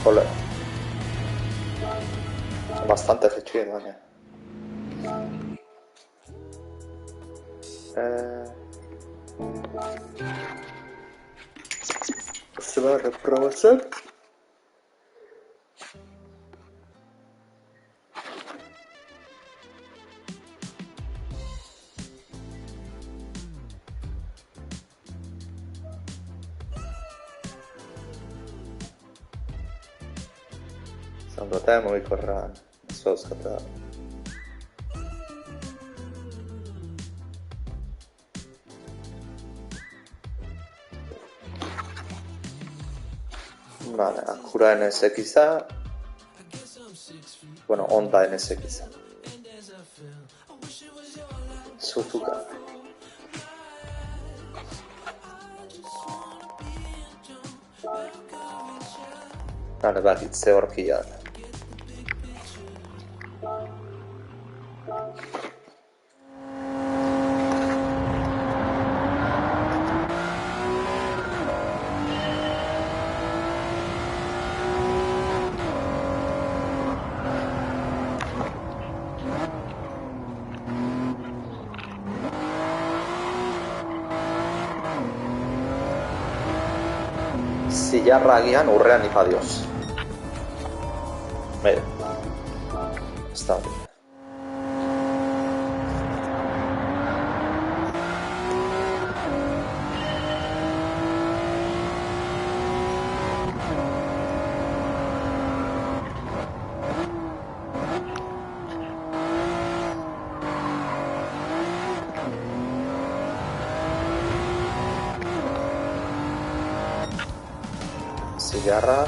Ole. Bastante efectivo, baina. Se va a reproducir. Secondo te mugikorra zozkata. Vale, akura NSX-a. Bueno, onda NSX-a. Zutuka. Vale, bakitze horkia. Zilarra agian urrean ipadioz. Mire. Ez da hori. Zilarra...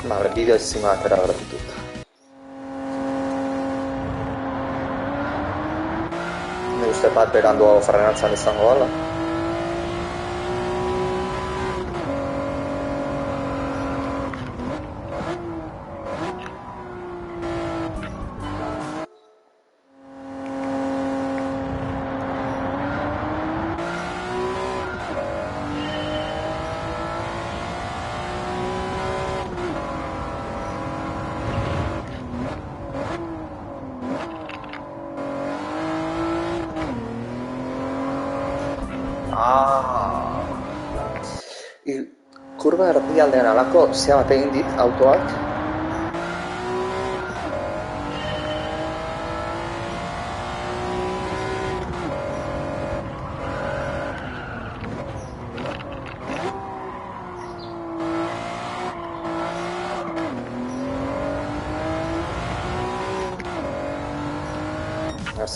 Vale, bideo ezin atera gratitut. Nik uste bat beranduago frenatzen izango dela. Kurba erdialdean alako zea bat egin dit autoak. Ez.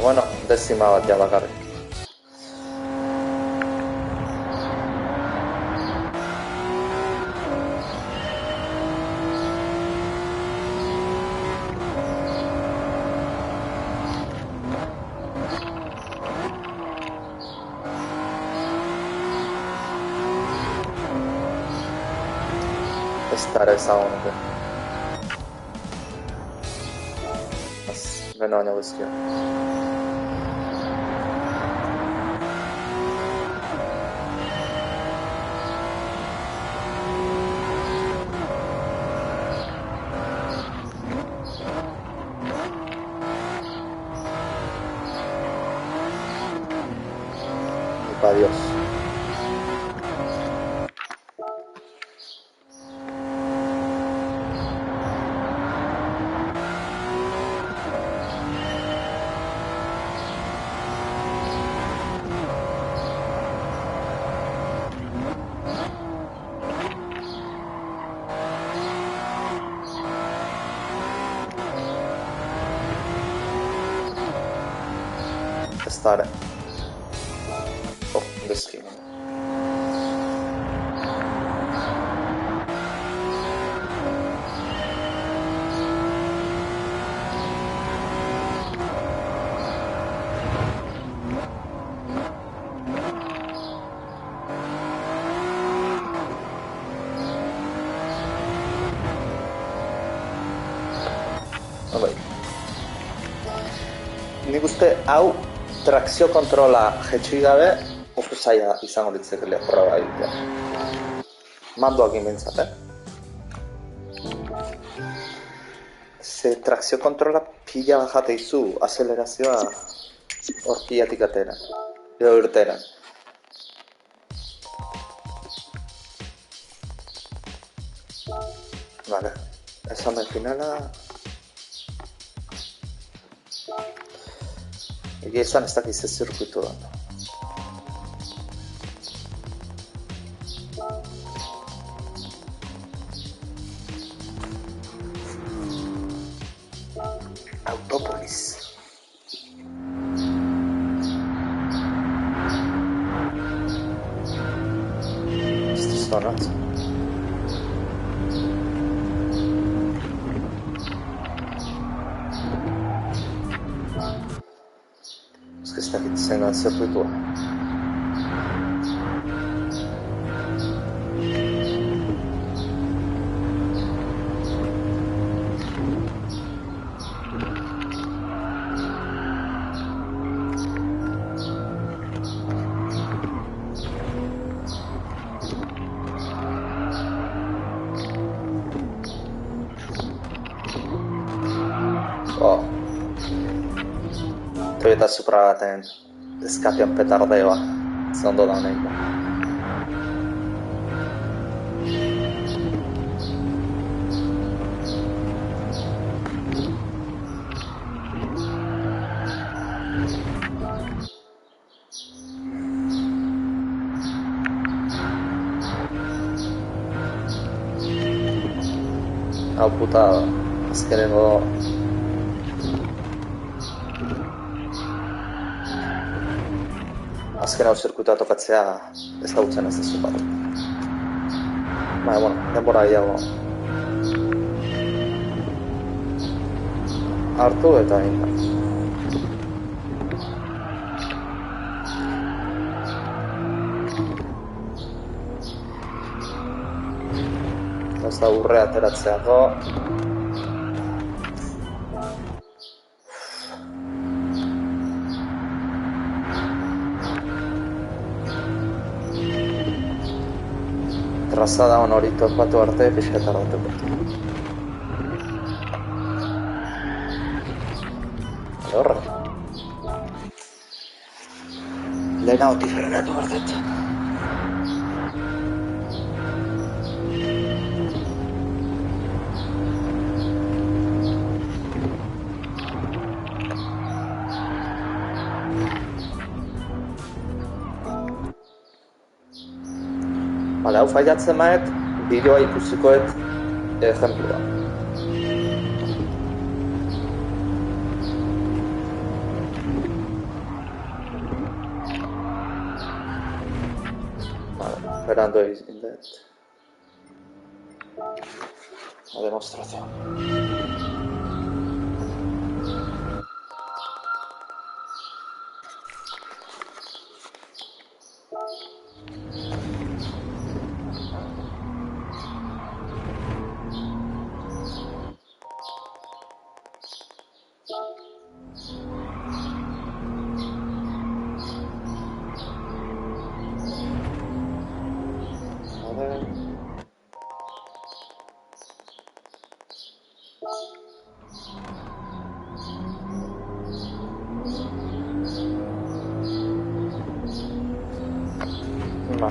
Bueno, dezima bat ja bakarrik. Estar esa onda. Lehen baino guztio. Adiós. Stare. Oh, gaizki. Bai. Nik uste hau trakzio kontrola jetxi gabe oso zaila izango litzekele proba egitea. Mandoak inbentzat, Ze trakzio kontrola pila bajate izu, azelerazioa horkiatik atera, edo irtera. Vale, examen finala. Egia esan ez dakiz ez zirkuitu da. Autopolis. Este zonat. Ez dakit zen zirkuitua. Toyota Supra baten eskapian petardeoa, ze ondo da nahiko. Hau puta, azkenengo azken hau zirkuitua tokatzea ez da utzen ez dezu bat. Baina, bueno, denbora gehiago hartu eta egin. Ez da urre ateratzeako. Trazada hon hori topatu arte pixka eta rateko. Horre. Lehena hoti frenatu bardet. Bale, hau failatzen maet, bideoa ikusikoet ejemplua. Vale, esperando la demostración.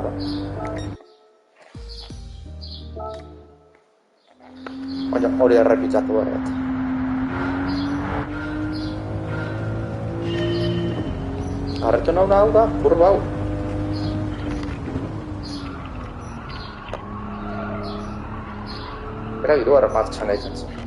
da. Baina hori errepikatu horret. Arretu hau da, kurba hau. Bera hirugarren martxan egiten zuen.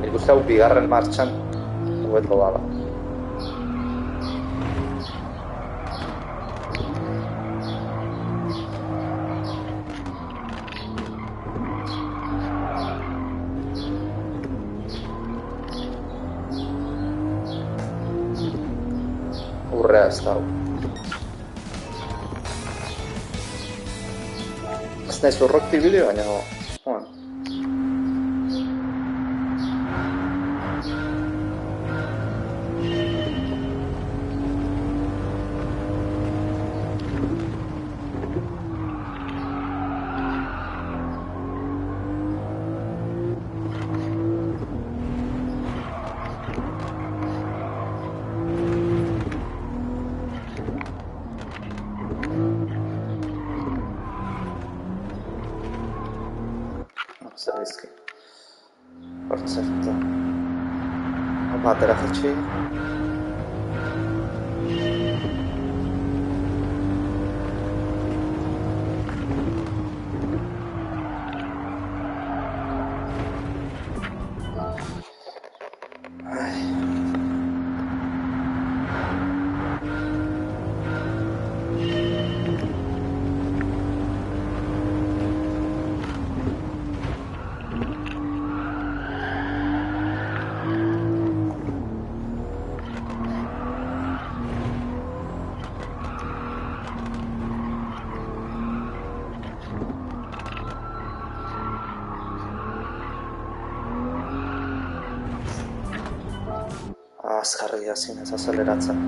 Nik uste hau bigarren martxan hobeto bada. Urrea ez da hau. Ez nahi zurrokti bideo, baina bueno. Zer bizki. Hortzertu. Opa, atera jetxi. Azkarria zinez azeleratzen.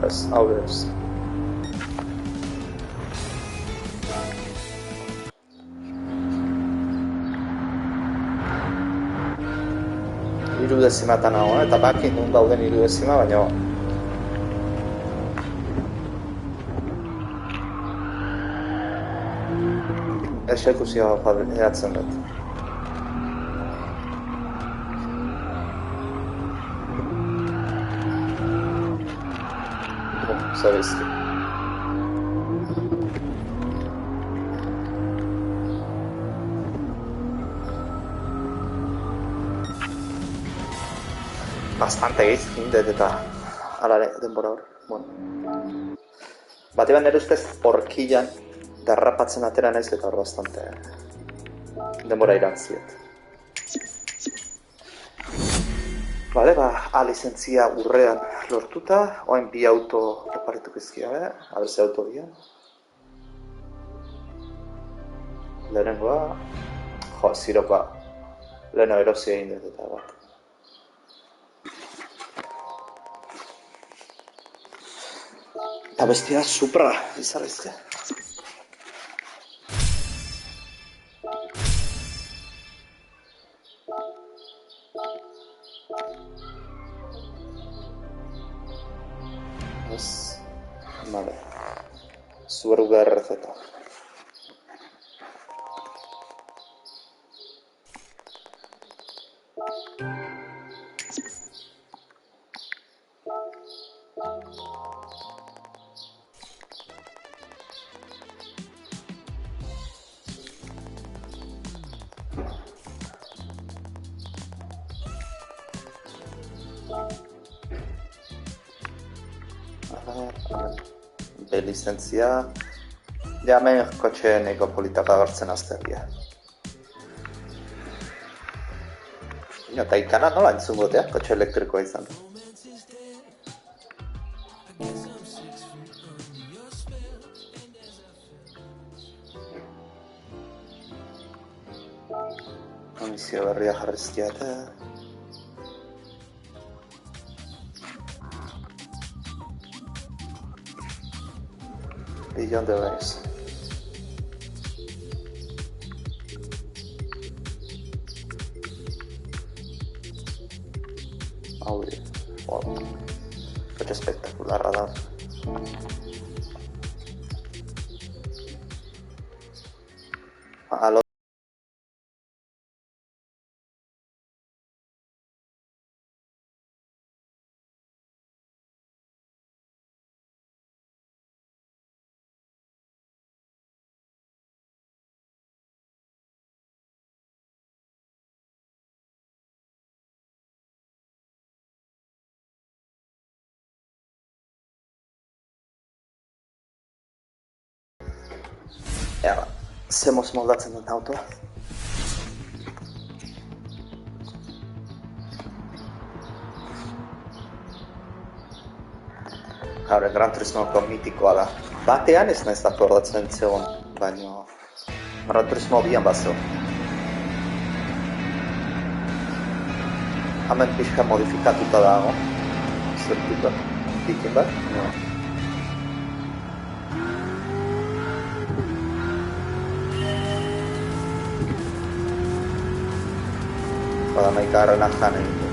Ez, hau ez. Hiru dezimatan hau, eta bakin nun dauden hiru dezima, baina exekuzioa fabriatzen dut. Zer bizki. Bastante geizkin dut eta alare denbora hor. Bueno. Bati ban nire ustez horkilan derrapatzen atera naiz eta hor bastante denbora irantziet. Bale, A lizentzia urrean lortuta, oain bi auto oparituk izkia, a ber ze auto dira. Lehenengoa, ziropa, leheno erosi egin dut eta bat. Eta bestia Supra izarrizte. Ez, vale, Subaru GRZ. lizentzia. Ja, hemen kotxe neko politak agertzen azterria. Eta ikana nola entzun gotea, kotxe elektrikoa izan. Munizio berria jarrizkia eta... Beyond the Waves. Audi. Wow. Kotxe spektakularra da. Alo. Ea, zemoz moldatzen dut autoa. Gaur, Gran Turismoko mitikoa da. Batean ez naiz akordatzen zegoen, baina... Gran Turismo bian bazo. Hemen pixka modifikatuta dago. Zertuta. Dikin bat? No. Bada maikagarrena jan egin du.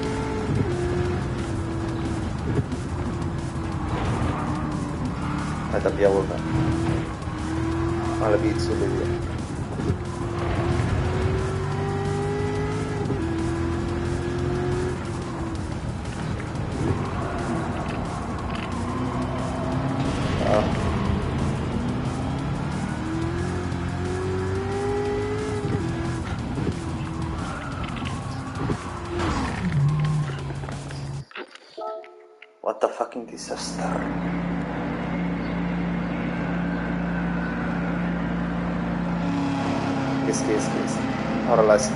Eta bi hauetan. Hala bi itzuli dira. What a fucking disaster. Yes. Horrela ez.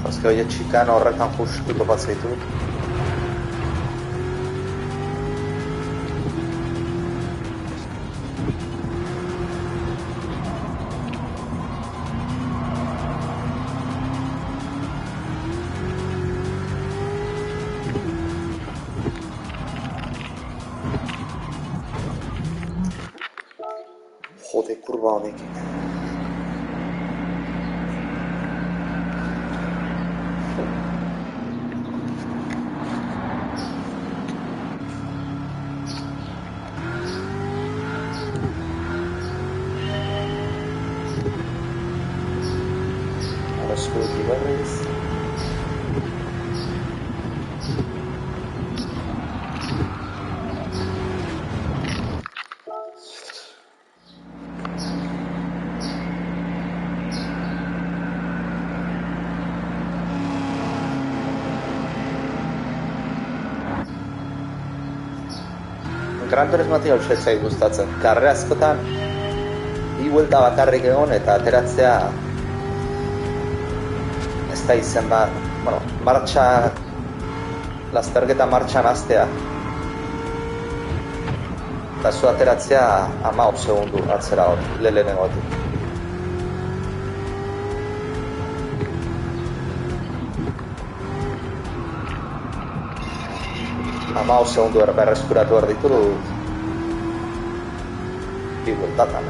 Azke hori txikan horretan justu topatzen ditut. Jode, kurba honekin. Eskuetik berriz. Gran Turismotik hau setzai gustatzen. Karre askotan, bi buelta bakarrik egon eta ateratzea ez da izen bat, bueno, martxa, lasterketa martxan hastea. Eta zu ateratzea 15 segundu atzera hor, lehenegotik. 15 segundu berreskuratu behar ditu bi bueltatan,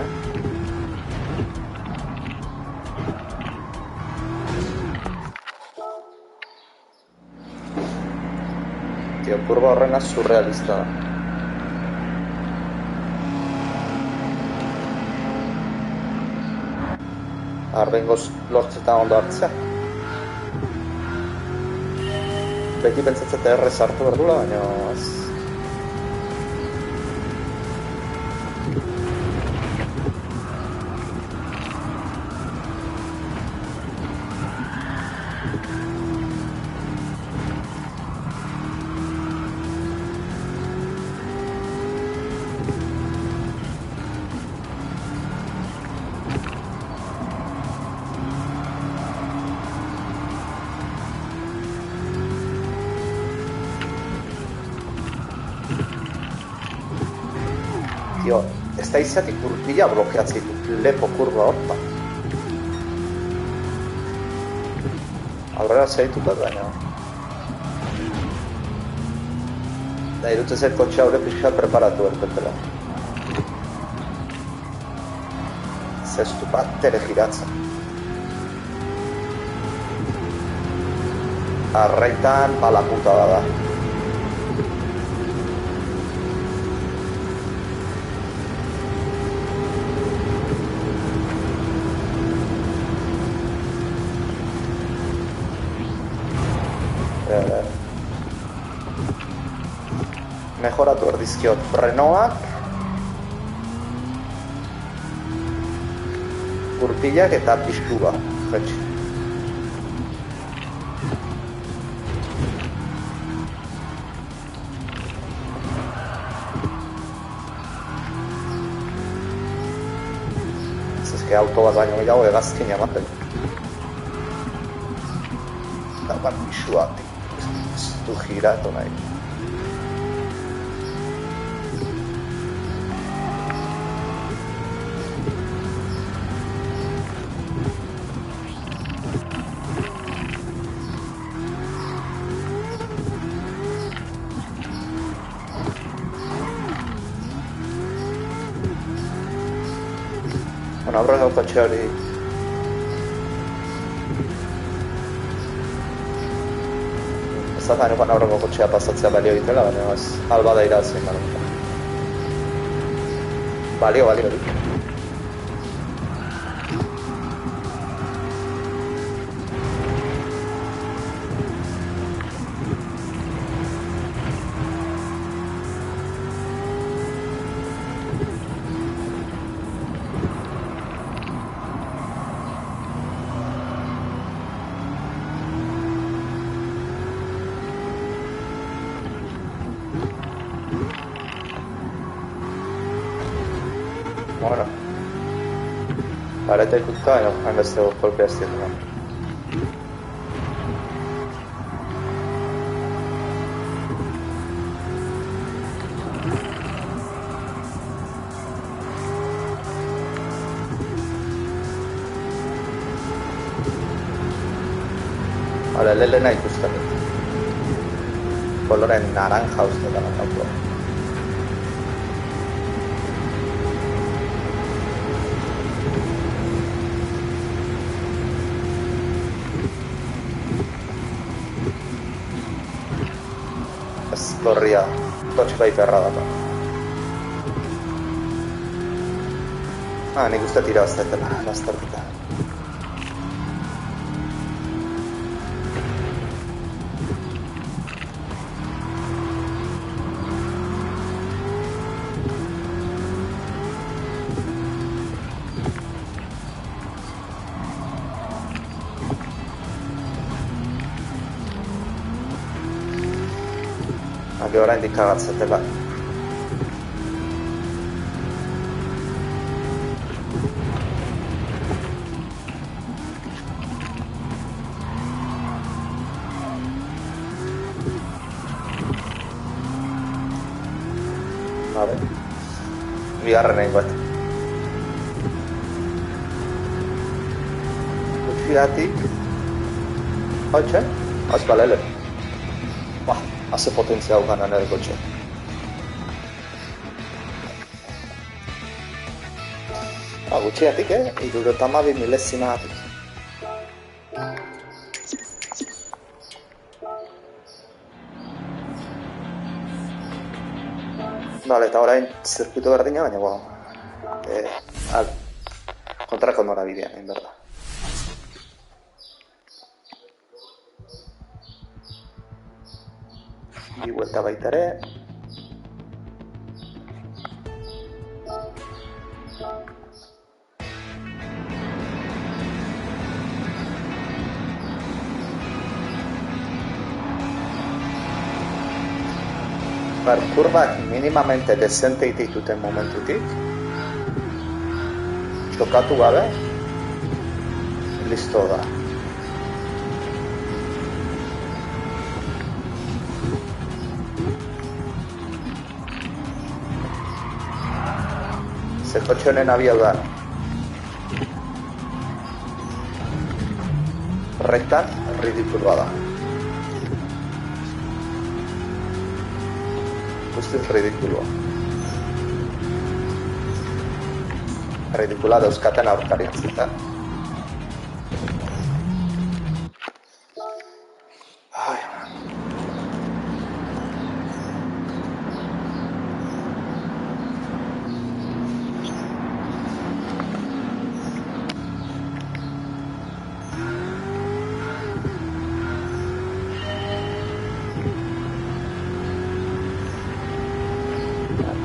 Tio, kurba horrena surrealista da. Arbengoz lortzetan ondo hartzea. Beti pentsatzete errez hartu behar dula, baina... Tio, ez da izatik Gurpila blokeatzen ditut lepo kurba hortan. Aurrera zeitutat baina. Da, irutzen zait kotxe haure pixka preparatu erpetela. Zestu bat ere giratzen. Arraitan bala puta da. Mejoratu erdizkiot Renaultak, Gurpilak eta Pixkuga, jetxe. Zezke auto bat baino gehiago egazkin ematen. Daukan Pixuak, ez du giratu nahi. Bueno, aurrera kotxe hori... Ez da zainokan aurreko kotxea pasatzea balio egitela, baina ez alba da irazen gara. Balio. Bueno, parete ikusta, baina hainbeste kolpea ez dira. Hala, lehena ikusten dut. Koloren naranja ustetan auto. Gorria, kotxe bai perra da. Nik uste tira baztetela, baztertuta. Ake oraindik kagatzatela. Vale. Bigarren egin bat. Gutxigatik. Hautxe? Azbalele. Haze potentzia hau gana nire kotxe. Gutxiatik, 72 milesimatik. Bale, eta orain zirkuito berdina, baina, kontrako norabidean, egin berda. Bi vuelta baita ere. Kurbak minimamente desente dituten momentutik, txokatu gabe, listo da. Ze kotxe honen abiaduan rektan ridikulua da. Guztiz ridikulua. Ridikula dauzkaten aurkarian zuten.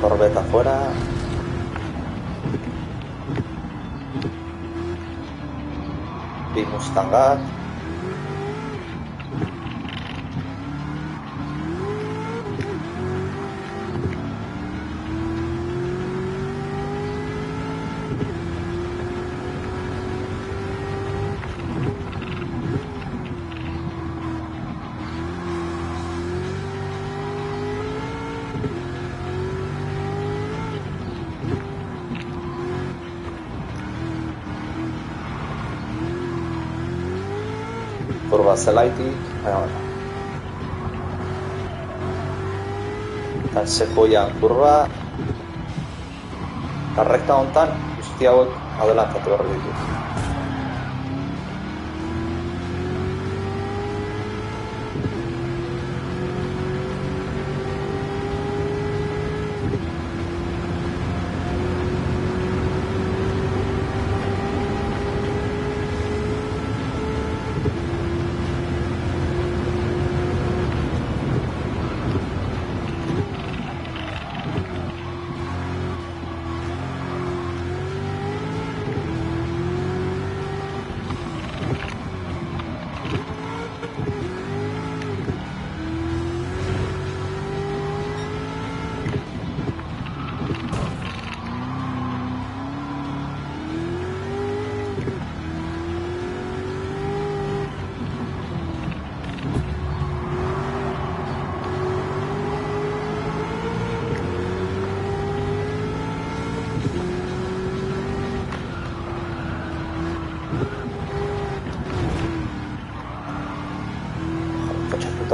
Corvette afuera. Bi Mustangak. Kurba zelaitik, eta sekoian kurba, eta rekta hontan guzti hauek adelantatu behar ditut.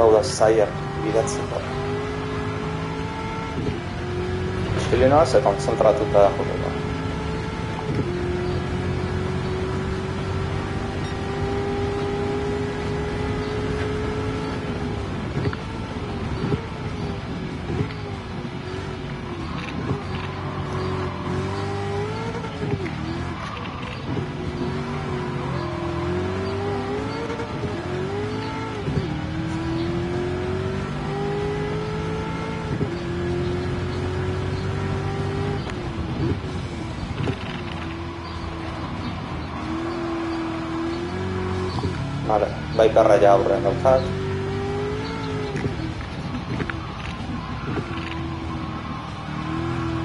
Hau da zaiak bidatzeko. Estilinoa ze konzentratuta joko da. Vale, baikarra ja aurrean daukat.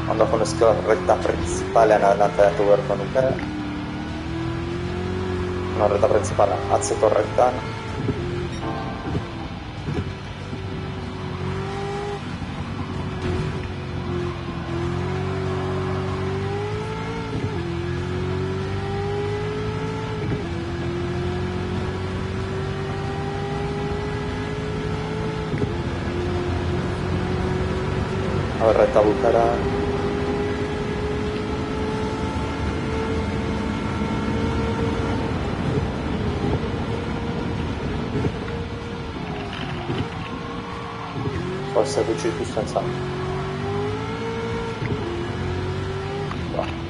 Ondo jonezko recta principalean adelantatu beharko nuke. Recta principala, atzeko rectan. Recta bukaera. Forse gutxi ikusten zen.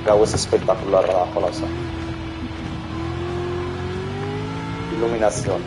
Gau ez espektakularra da jolaza. Iluminazioa.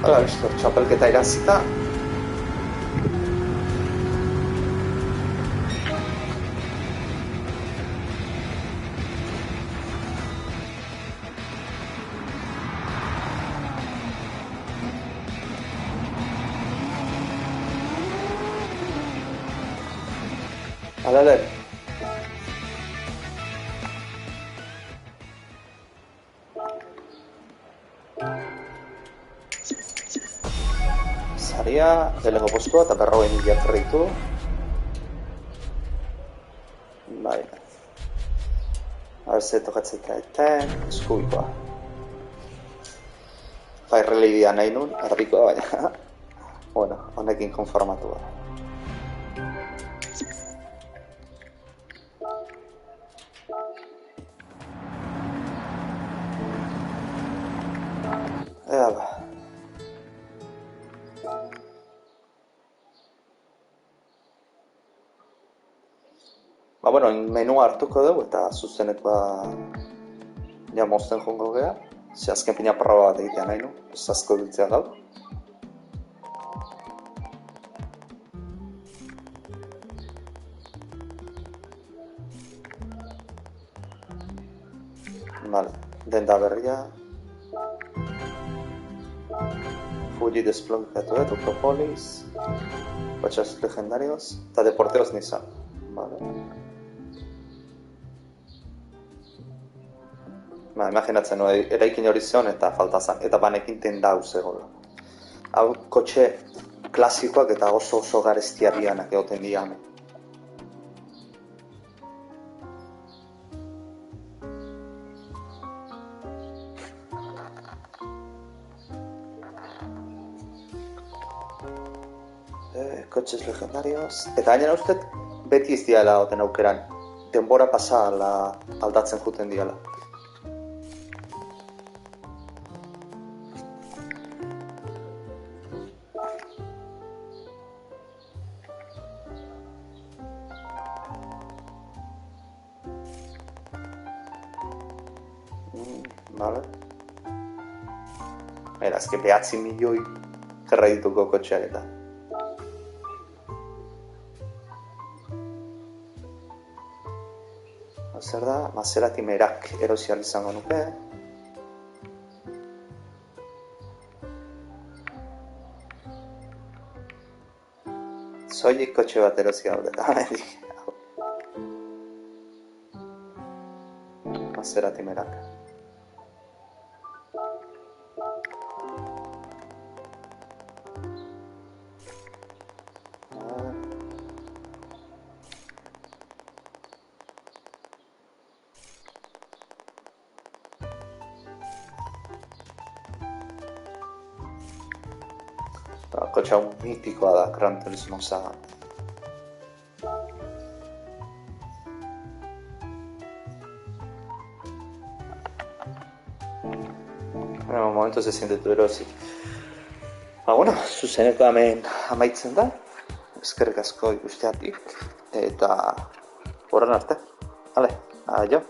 Hala, listo, txapelketa irazita. Hala, lehen. Saria, lehenengo postua eta 40.000 kreditu. Bai. Arze tokatzen eta eskubikoa. Bai, relibia nahi nun, erdikoa baina. Bueno, honekin konformatu da. Ea ba. Ba, bueno, menua hartuko dugu eta zuzenekoa ja mozten jongo gea. Ze azken pina proba bat egitea nahi nu, ez asko biltzea gaur. Vale, denda berria. Fuji desblokeatu dut, Utopolis, Coches legendarios, eta Deporteos Nissan. Vale. Ba, imaginatzen nuen, eraikin hori zion eta falta zan, eta banekin tenda hau zegoela. Hau, kotxe klasikoak eta oso gareztia bianak egoten dira hemen. Coches legendarios, eta gainera uste beti ez diala oten aukeran, denbora pasa aldatzen juten diala. Vale. Era, azken 9 milioi kredituko kotxeak eta. Zer da, Maserati Merak erosial izango nuke. Soilik kotxe bat erosia hau eta Maserati Merak. Kotxe hau mitikoa da, Gran Turismo saga. Momentuz ezin dut erosi. Ba, bueno, zuzeneko hemen amaitzen da. Eskerrik asko ikusteatik. Eta horren arte. Hale, aio.